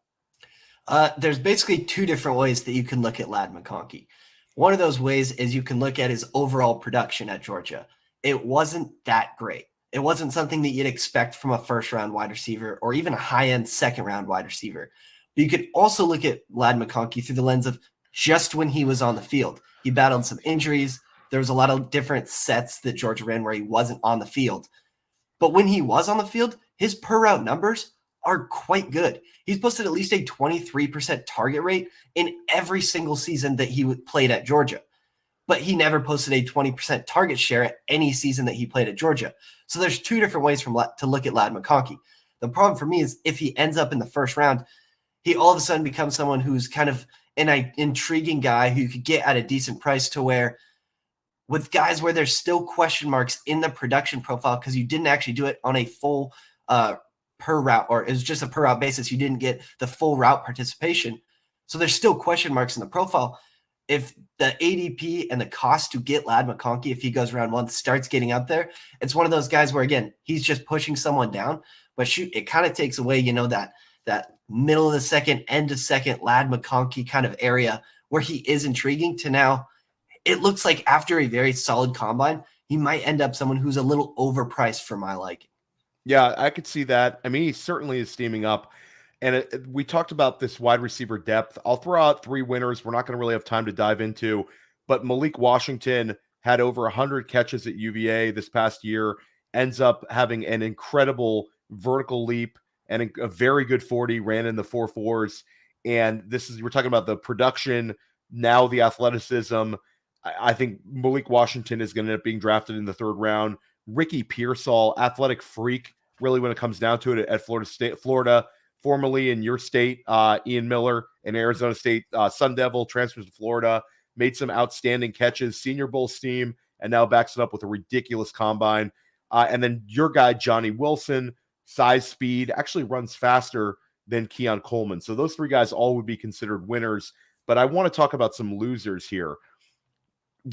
There's basically two different ways that you can look at Ladd McConkey. One of those ways is you can look at his overall production at Georgia. It wasn't that great. It wasn't something that you'd expect from a first-round wide receiver or even a high-end second-round wide receiver. But you could also look at Ladd McConkey through the lens of just when he was on the field. He battled some injuries. There was a lot of different sets that Georgia ran where he wasn't on the field. But when he was on the field, his per-route numbers are quite good. He's posted at least a 23% target rate in every single season that he played at Georgia. But he never posted a 20% target share at any season that he played at Georgia. So there's two different ways to look at Ladd McConkey. The problem for me is if he ends up in the first round, he all of a sudden becomes someone who's kind of an intriguing guy who you could get at a decent price, to where with guys where there's still question marks in the production profile because you didn't actually do it on a full per route, or it was just a per route basis. You didn't get the full route participation. So there's still question marks in the profile. If the ADP and the cost to get Ladd McConkey, if he goes round one, starts getting up there, it's one of those guys where, again, he's just pushing someone down. But shoot, it kind of takes away, that middle of the second, end of second Ladd McConkey kind of area where he is intriguing to now. It looks like after a very solid combine, he might end up someone who's a little overpriced for my liking. Yeah, I could see that. I mean, he certainly is steaming up. And we talked about this wide receiver depth. I'll throw out three winners we're not going to really have time to dive into, but Malik Washington had over 100 catches at UVA this past year, ends up having an incredible vertical leap and a very good 40, ran in the 4.4s. And we're talking about the production, now the athleticism. I think Malik Washington is going to end up being drafted in the third round. Ricky Pearsall, athletic freak, really when it comes down to it, at Florida, formerly in your state, Ian Miller, an Arizona State Sun Devil, transfers to Florida, made some outstanding catches, Senior Bowl steam, and now backs it up with a ridiculous combine. And then your guy, Johnny Wilson, size, speed, actually runs faster than Keon Coleman. So those three guys all would be considered winners. But I want to talk about some losers here.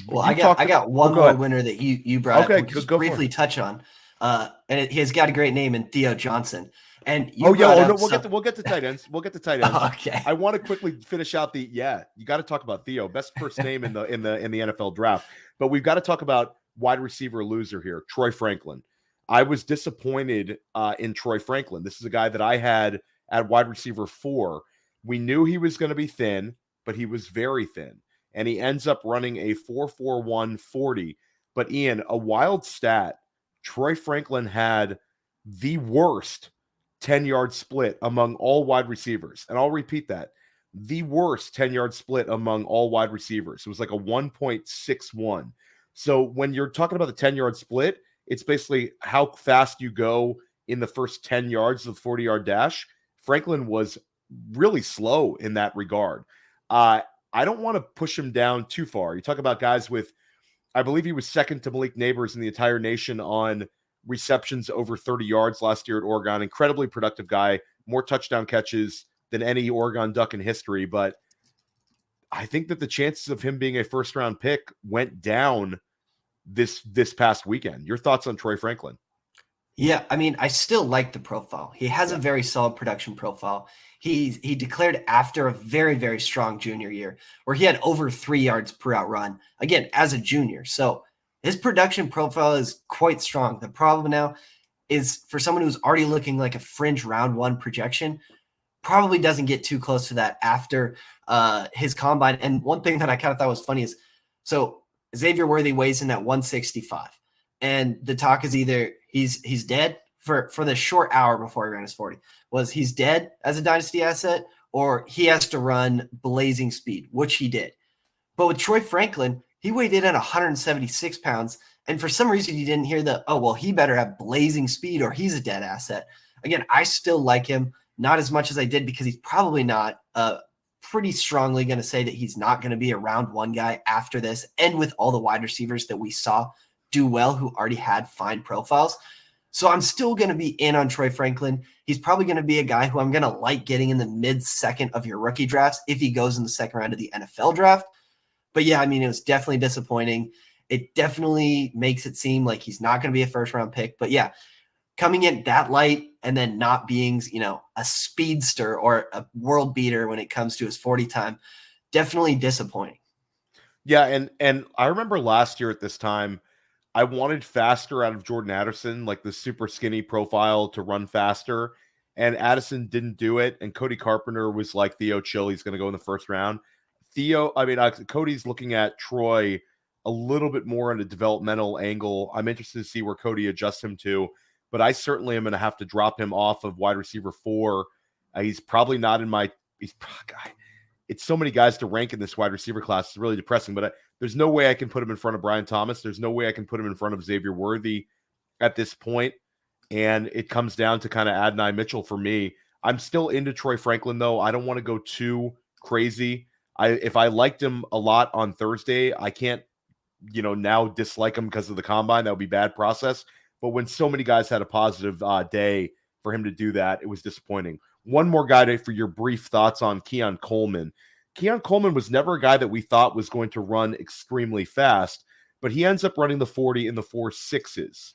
Well, I got one more winner that you brought up, just briefly touch on. And he's got a great name in Theo Johnson. And we'll get to tight ends. We'll get to tight ends. Okay. I want to quickly finish out you got to talk about Theo, best first name in the NFL draft. But we've got to talk about wide receiver loser here, Troy Franklin. I was disappointed in Troy Franklin. This is a guy that I had at wide receiver 4. We knew he was going to be thin, but he was very thin. And he ends up running a 4.41 40. But Ian, a wild stat, Troy Franklin had the worst 10-yard split among all wide receivers. And I'll repeat that. The worst 10-yard split among all wide receivers. It was like a 1.61. So when you're talking about the 10-yard split, it's basically how fast you go in the first 10 yards of the 40-yard dash. Franklin was really slow in that regard. I don't want to push him down too far. You talk about guys with, I believe he was second to Malik Neighbors in the entire nation on receptions over 30 yards last year at Oregon. Incredibly productive guy, more touchdown catches than any Oregon Duck in history. But I think that the chances of him being a first-round pick went down this past weekend. Your thoughts on Troy Franklin? Yeah, I mean, I still like the profile. He has a very solid production profile. He declared after a very, very strong junior year where he had over 3 yards per out run, again, as a junior. So his production profile is quite strong. The problem now is for someone who's already looking like a fringe round one projection, probably doesn't get too close to that after his combine. And one thing that I kind of thought was funny is, so Xavier Worthy weighs in at 165. And the talk is either he's dead for the short hour before he ran his 40, was he's dead as a dynasty asset, or he has to run blazing speed, which he did. But with Troy Franklin, he weighed in at 176 pounds. And for some reason, you didn't hear he better have blazing speed or he's a dead asset. Again, I still like him, not as much as I did because he's probably not pretty strongly going to say that he's not going to be a round one guy after this. And with all the wide receivers that we saw do well, who already had fine profiles. So I'm still going to be in on Troy Franklin. He's probably going to be a guy who I'm going to like getting in the mid-second of your rookie drafts if he goes in the second round of the NFL draft. But yeah, I mean, it was definitely disappointing. it definitely makes it seem like he's not going to be a first round pick. But yeah, coming in that light and then not being, a speedster or a world beater when it comes to his 40 time, definitely disappointing. Yeah, and I remember last year at this time, I wanted faster out of Jordan Addison, like the super skinny profile to run faster, and Addison didn't do it. And Cody Carpenter was like, Theo, chill, he's going to go in the first round. Cody's looking at Troy a little bit more on a developmental angle. I'm interested to see where Cody adjusts him to, but I certainly am going to have to drop him off of wide receiver 4. He's probably not in my. It's so many guys to rank in this wide receiver class. It's really depressing, but there's no way I can put him in front of Brian Thomas. There's no way I can put him in front of Xavier Worthy at this point. And it comes down to kind of Adonai Mitchell for me. I'm still into Troy Franklin, though. I don't want to go too crazy. If I liked him a lot on Thursday, I can't, now dislike him because of the combine. That would be bad process. But when so many guys had a positive day for him to do that, it was disappointing. One more guy for your brief thoughts on Keon Coleman. Keon Coleman was never a guy that we thought was going to run extremely fast, but he ends up running the 40 in the 4.6s.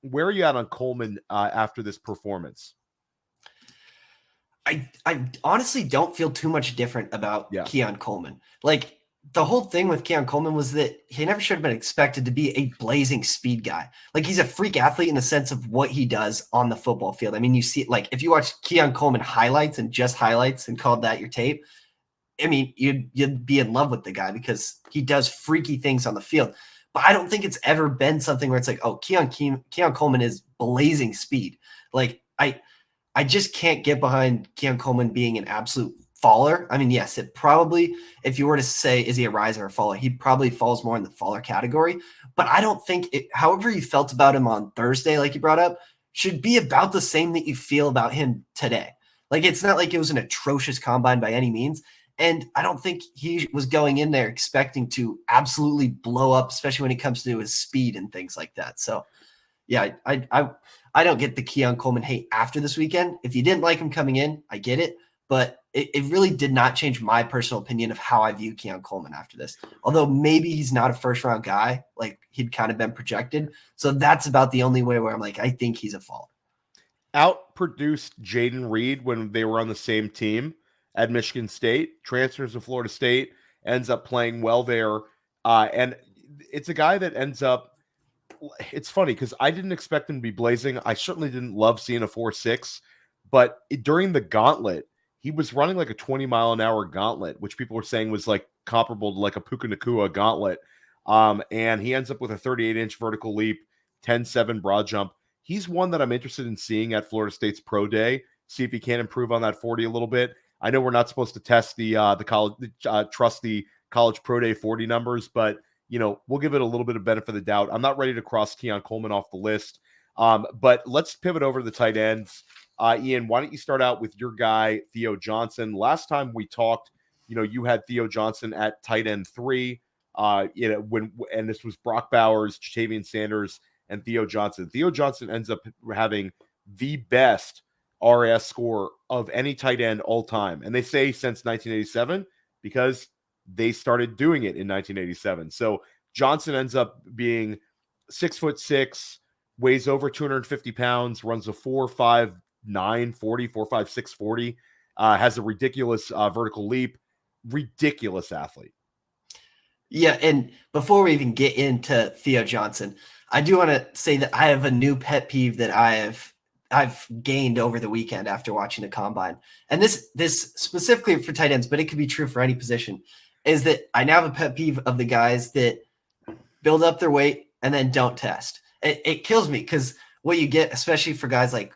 Where are you at on Coleman after this performance? I honestly don't feel too much different about Keon Coleman. Like, the whole thing with Keon Coleman was that he never should have been expected to be a blazing speed guy. Like, he's a freak athlete in the sense of what he does on the football field. I mean, you see, like, if you watch Keon Coleman highlights and just highlights and called that your tape, I mean, you'd be in love with the guy because he does freaky things on the field. But I don't think it's ever been something where it's like, oh, Keon Coleman is blazing speed. Like, I just can't get behind Keon Coleman being an absolute faller. I mean, yes, it probably, if you were to say, is he a riser or a faller, he probably falls more in the faller category. But I don't think however you felt about him on Thursday, like you brought up, should be about the same that you feel about him today. Like, it's not like it was an atrocious combine by any means. And I don't think he was going in there expecting to absolutely blow up, especially when it comes to his speed and things like that. So, yeah, I don't get the Keon Coleman hate after this weekend. If you didn't like him coming in, I get it. But it really did not change my personal opinion of how I view Keon Coleman after this. Although maybe he's not a first-round guy, like he'd kind of been projected. So that's about the only way where I'm like, I think he's a fall. Outproduced Jaden Reed when they were on the same team at Michigan State, transfers to Florida State, ends up playing well there. And it's a guy that ends up – it's funny because I didn't expect him to be blazing. I certainly didn't love seeing a 4.6. But during the gauntlet, he was running like a 20-mile-an-hour gauntlet, which people were saying was like comparable to like a Puka Nacua gauntlet. And he ends up with a 38-inch vertical leap, 10.7 broad jump. He's one that I'm interested in seeing at Florida State's Pro Day, see if he can improve on that 40 a little bit. I know we're not supposed to test the college, trust the college Pro Day 40 numbers, but we'll give it a little bit of benefit of the doubt. I'm not ready to cross Keon Coleman off the list, but let's pivot over to the tight ends. Ian, why don't you start out with your guy, Theo Johnson? Last time we talked, you had Theo Johnson at tight end 3, and this was Brock Bowers, Jatavian Sanders, and Theo Johnson. Theo Johnson ends up having the best RS score of any tight end all time. And they say since 1987 because they started doing it in 1987. So Johnson ends up being 6'6", weighs over 250 pounds, runs a 4.59 40, 4.56 40, has a ridiculous vertical leap, ridiculous athlete. Yeah, and before we even get into Theo Johnson, I do want to say that I have a new pet peeve that I've gained over the weekend after watching the combine. And this specifically for tight ends, but it could be true for any position, is that I now have a pet peeve of the guys that build up their weight and then don't test. It kills me because what you get, especially for guys like,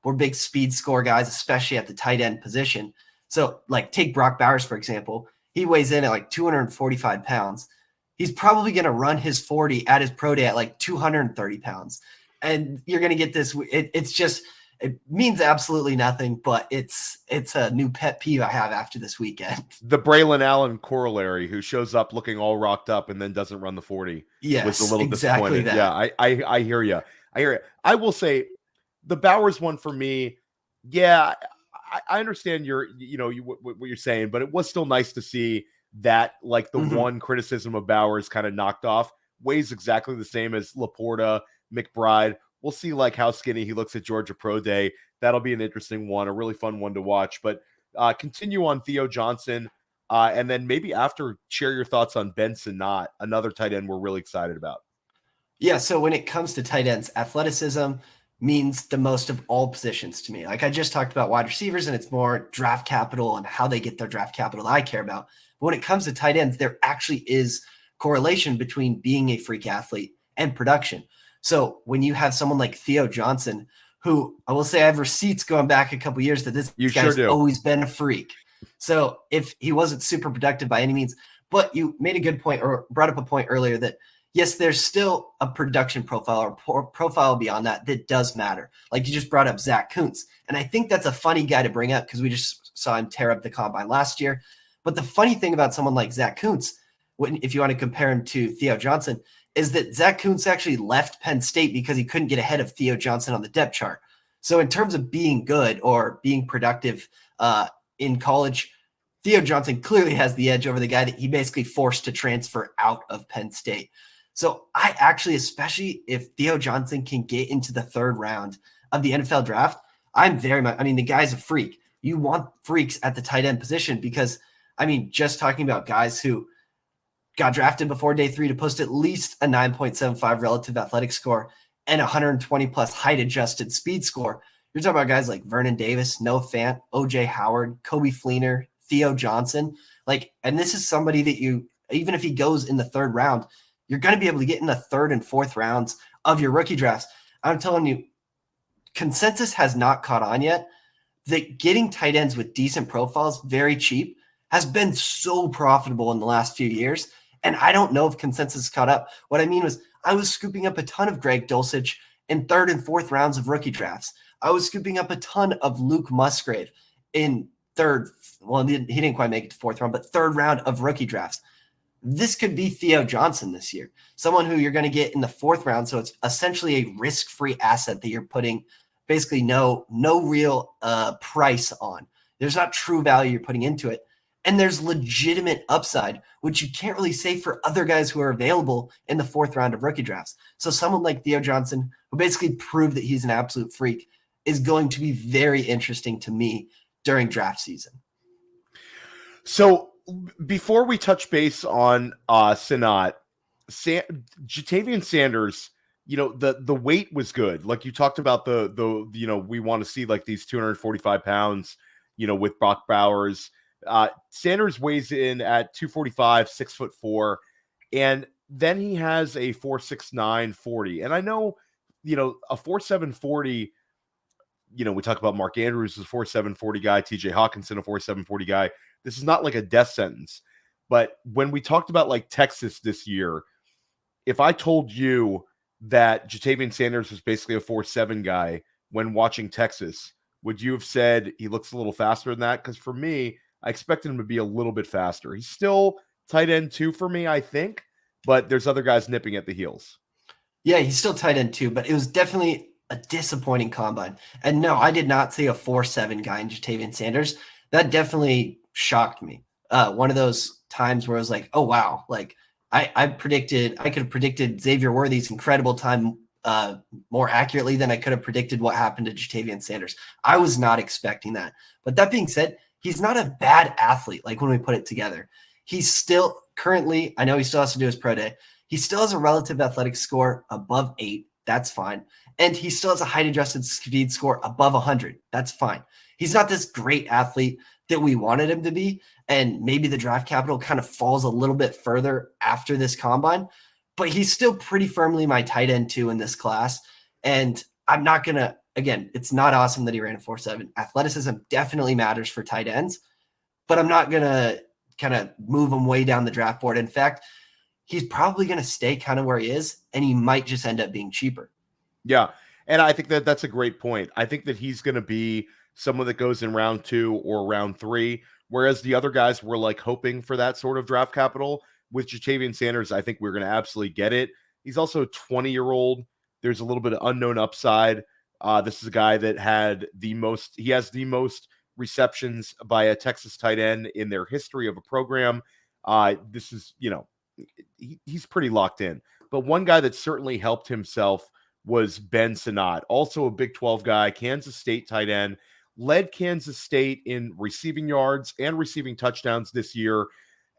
we're big speed score guys, especially at the tight end position. So like take Brock Bowers, for example, he weighs in at like 245 pounds. He's probably going to run his 40 at his pro day at like 230 pounds. And you're going to get this. It means absolutely nothing, but it's a new pet peeve I have after this weekend. The Braylon Allen corollary, who shows up looking all rocked up and then doesn't run the 40. Yes, was a little exactly disappointed. that. Yeah, I hear you. I will say the Bowers one for me. Yeah, I understand what you're saying, but it was still nice to see that like the Mhm. one criticism of Bowers kind of knocked off weighs exactly the same as Laporta, McBride. We'll see like how skinny he looks at Georgia Pro Day. That'll be an interesting one, a really fun one to watch. But continue on Theo Johnson. And then maybe after, share your thoughts on Benson, not another tight end we're really excited about. Yeah, so when it comes to tight ends, athleticism means the most of all positions to me. Like I just talked about wide receivers, and it's more draft capital and how they get their draft capital that I care about. But when it comes to tight ends, there actually is correlation between being a freak athlete and production. So when you have someone like Theo Johnson, who I will say I have receipts going back a couple years that this guy's always been a freak. So if he wasn't super productive by any means, but you made a good point or brought up a point earlier that yes, there's still a production profile or profile beyond that that does matter. Like you just brought up Zach Kuntz. And I think that's a funny guy to bring up because we just saw him tear up the combine last year. But the funny thing about someone like Zach Kuntz, if you want to compare him to Theo Johnson, is that Zach Kuntz actually left Penn State because he couldn't get ahead of Theo Johnson on the depth chart. So in terms of being good or being productive in college, Theo Johnson clearly has the edge over the guy that he basically forced to transfer out of Penn State. So I actually, especially if Theo Johnson can get into the third round of the NFL draft, I'm very much, I mean, the guy's a freak. You want freaks at the tight end position because, I mean, just talking about guys who got drafted before day 3 to post at least a 9.75 relative athletic score and 120 plus height adjusted speed score. You're talking about guys like Vernon Davis, Noah Fant, OJ Howard, Kobe Fleener, Theo Johnson. Like, and this is somebody that you, even if he goes in the third round, you're going to be able to get in the third and fourth rounds of your rookie drafts. I'm telling you, consensus has not caught on yet that getting tight ends with decent profiles, very cheap, has been so profitable in the last few years. And I don't know if consensus caught up. What I mean was I was scooping up a ton of Greg Dulcich in third and fourth rounds of rookie drafts. I was scooping up a ton of Luke Musgrave in third. Well, he didn't quite make it to fourth round, but third round of rookie drafts. This could be Theo Johnson this year, someone who you're going to get in the fourth round. So it's essentially a risk-free asset that you're putting basically no real price on. There's not true value you're putting into it. And there's legitimate upside, which you can't really say for other guys who are available in the fourth round of rookie drafts. So someone like Theo Johnson, who basically proved that he's an absolute freak, is going to be very interesting to me during draft season. So before we touch base on Sanat, Jatavian Sanders, you know, the weight was good. Like you talked about the you know, we want to see like these 245 pounds, you know, with Brock Bowers. Sanders weighs in at 245, 6'4", and then he has a 4'6'9" 40. And I know, you know, a 4'7" 40, you know, we talk about Mark Andrews as a 4'7" 40 guy, TJ Hawkinson, a 4'7" 40 guy. This is not like a death sentence. But when we talked about like Texas this year, if I told you that Jatavian Sanders was basically a 4'7" guy when watching Texas, would you have said he looks a little faster than that? Because for me, I expected him to be a little bit faster. He's still tight end 2 for me, I think, but there's other guys nipping at the heels. Yeah, he's still tight end 2, but it was definitely a disappointing combine. And no, I did not say a 4'7" guy in Jatavian Sanders. That definitely shocked me. One of those times where I was like, oh, wow. Like I could have predicted Xavier Worthy's incredible time more accurately than I could have predicted what happened to Jatavian Sanders. I was not expecting that. But that being said, he's not a bad athlete. Like when we put it together, he's still currently, I know he still has to do his pro day. He still has a relative athletic score above 8. That's fine. And he still has a height adjusted speed score above 100. That's fine. He's not this great athlete that we wanted him to be. And maybe the draft capital kind of falls a little bit further after this combine, but he's still pretty firmly my tight end 2 in this class. And I'm not going to, again, it's not awesome that he ran a 4.7. Athleticism definitely matters for tight ends, but I'm not going to kind of move him way down the draft board. In fact, he's probably going to stay kind of where he is, and he might just end up being cheaper. Yeah. And I think that that's a great point. I think that he's going to be someone that goes in round 2 or round 3, whereas the other guys were like hoping for that sort of draft capital. With Jatavian Sanders, I think we're going to absolutely get it. He's also a 20-year-old. There's a little bit of unknown upside. This is a guy that has the most receptions by a Texas tight end in their history of a program. This is, he's pretty locked in. But one guy that certainly helped himself was Ben Sinnott, also a Big 12 guy, Kansas State tight end, led Kansas State in receiving yards and receiving touchdowns this year,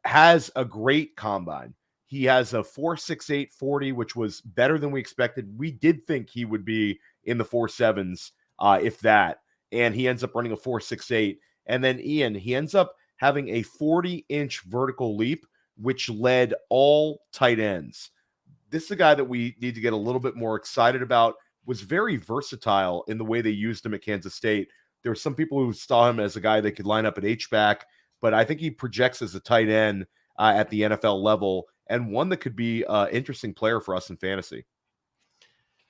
has a great combine. He has a 4.68 40, which was better than we expected. We did think he would be in the 4.7s, if that. And he ends up running a 4.68. And then Ian, he ends up having a 40-inch vertical leap, which led all tight ends. This is a guy that we need to get a little bit more excited about. Was very versatile in the way they used him at Kansas State. There were some people who saw him as a guy that could line up at H-back, but I think he projects as a tight end at the NFL level, and one that could be an interesting player for us in fantasy.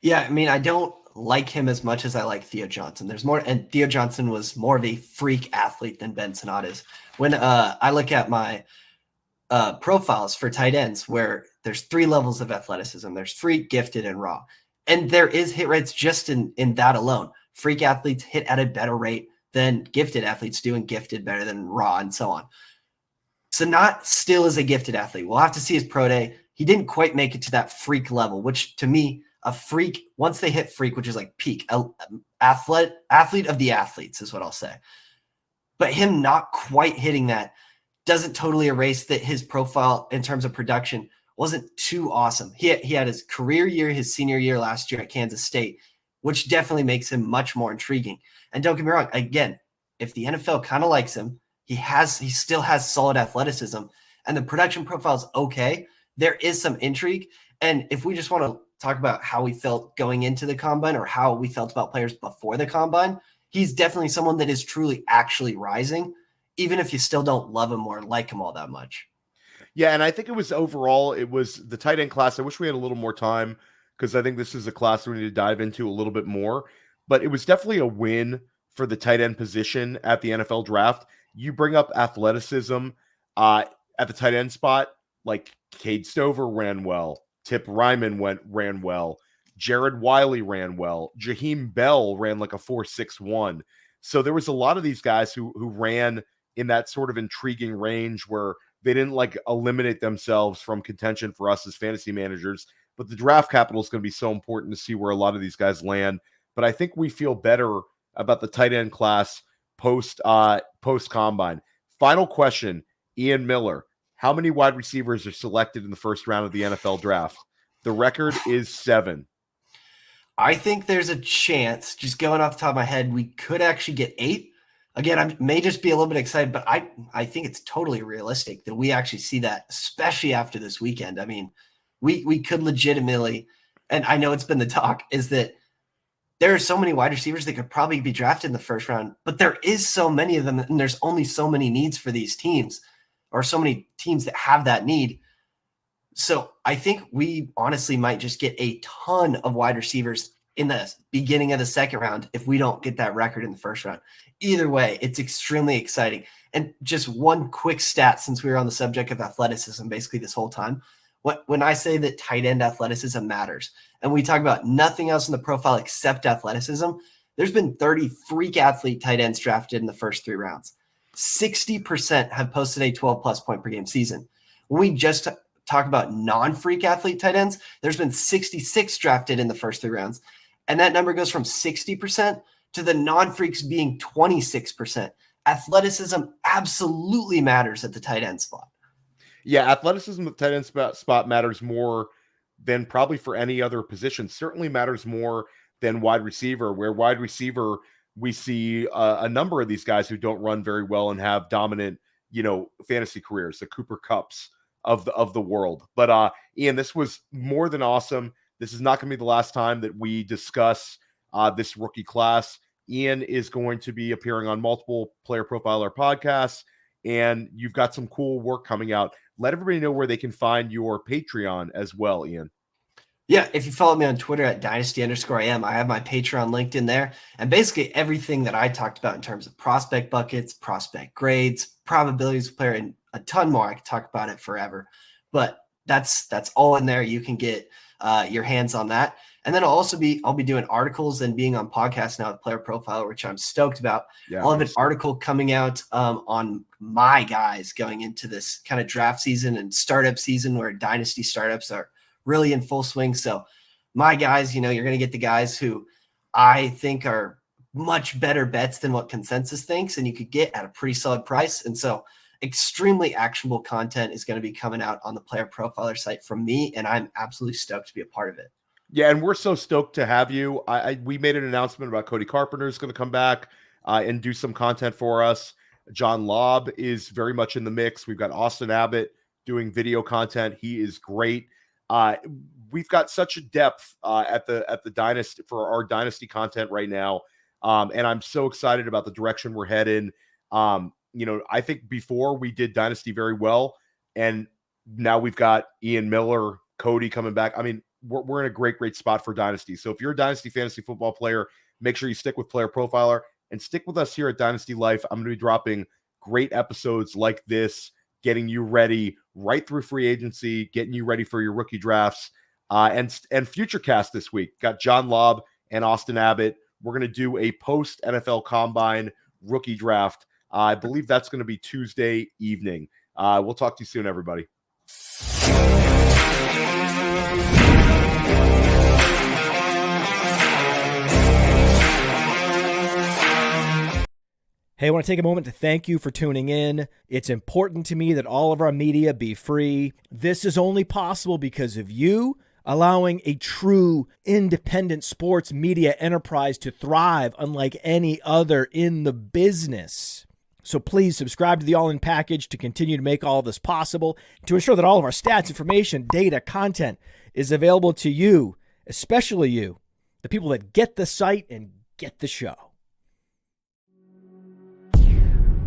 Yeah, I mean, I don't like him as much as I like Theo Johnson. There's more, and Theo Johnson was more of a freak athlete than Ben Sinnott is. When I look at my profiles for tight ends, where there's 3 levels of athleticism, there's freak, gifted, and raw. And there is hit rates just in that alone. Freak athletes hit at a better rate than gifted athletes do, and gifted better than raw, and so on. Sinnott still is a gifted athlete. We'll have to see his pro day. He didn't quite make it to that freak level, which to me, a freak, once they hit freak, which is like peak, athlete of the athletes is what I'll say. But him not quite hitting that doesn't totally erase that his profile in terms of production wasn't too awesome. He had his career year, his senior year last year at Kansas State, which definitely makes him much more intriguing. And don't get me wrong, again, if the NFL kind of likes him, he still has solid athleticism, and the production profile is okay. There is some intrigue. And if we just want to talk about how we felt going into the combine, or how we felt about players before the combine, he's definitely someone that is truly actually rising, even if you still don't love him or like him all that much. Yeah, and I think it was the tight end class. I wish we had a little more time, because I think this is a class we need to dive into a little bit more. But it was definitely a win for the tight end position at the NFL draft. You bring up athleticism at the tight end spot, like Cade Stover ran well, Tip Ryman ran well, Jared Wiley ran well, Jaheim Bell ran like a 4.61. So there was a lot of these guys who ran in that sort of intriguing range where they didn't like eliminate themselves from contention for us as fantasy managers. But the draft capital is going to be so important to see where a lot of these guys land. But I think we feel better about the tight end class post combine. Final question, Ian Miller. How many wide receivers are selected in the first round of the NFL draft? The record is 7. I think there's a chance, just going off the top of my head, we could actually get 8. Again, I may just be a little bit excited, but I think it's totally realistic that we actually see that, especially after this weekend. I mean, we could legitimately, and I know it's been the talk, is that there are so many wide receivers that could probably be drafted in the first round, but there is so many of them, and there's only so many needs for these teams, or so many teams that have that need. So I think we honestly might just get a ton of wide receivers in the beginning of the second round if we don't get that record in the first round. Either way, it's extremely exciting. And just one quick stat, since we were on the subject of athleticism basically this whole time, when I say that tight end athleticism matters, and we talk about nothing else in the profile except athleticism, there's been 30 freak athlete tight ends drafted in the first 3 rounds. 60% have posted a 12-plus point per game season. When we just talk about non-freak athlete tight ends, there's been 66 drafted in the first 3 rounds. And that number goes from 60% to the non-freaks being 26%. Athleticism absolutely matters at the tight end spot. Yeah, athleticism at the tight end spot matters more than probably for any other position. Certainly matters more than wide receiver, where wide receiver, we see a number of these guys who don't run very well and have dominant, fantasy careers, the Cooper Kupps of the world. But Ian, this was more than awesome. This is not going to be the last time that we discuss this rookie class. Ian is going to be appearing on multiple Player Profiler podcasts, and you've got some cool work coming out. Let everybody know where they can find your Patreon as well, Ian. Yeah, if you follow me on Twitter at Dynasty_IM, I have my Patreon linked in there. And basically everything that I talked about in terms of prospect buckets, prospect grades, probabilities of player, and a ton more. I could talk about it forever. But That's all in there. You can get your hands on that. And then I'll be doing articles and being on podcasts now with Player Profiler, which I'm stoked about. Yeah, I'll have an article coming out on my guys going into this kind of draft season and startup season where dynasty startups are really in full swing. So my guys, you're going to get the guys who I think are much better bets than what consensus thinks, and you could get at a pretty solid price. And so extremely actionable content is going to be coming out on the Player Profiler site from me, and I'm absolutely stoked to be a part of it. Yeah, and we're so stoked to have you. We made an announcement about Cody Carpenter is going to come back and do some content for us. John Lobb is very much in the mix. We've got Austin Abbott doing video content. He is great. We've got such a depth at the Dynasty for our Dynasty content right now, and I'm so excited about the direction we're headed. I think before we did Dynasty very well, and now we've got Ian Miller, Cody coming back. I mean, we're in a great spot for Dynasty. So if you're a Dynasty Fantasy Football player, make sure you stick with Player Profiler and stick with us here at Dynasty Life. I'm going to be dropping great episodes like this, getting you ready right through free agency, getting you ready for your rookie drafts, and future cast this week. Got John Lobb and Austin Abbott. We're going to do a post NFL Combine rookie draft. I believe that's going to be Tuesday evening. We'll talk to you soon, everybody. Hey, I want to take a moment to thank you for tuning in. It's important to me that all of our media be free. This is only possible because of you allowing a true independent sports media enterprise to thrive unlike any other in the business. So please subscribe to the All-In Package to continue to make all of this possible, to ensure that all of our stats, information, data, content is available to you, especially you, the people that get the site and get the show.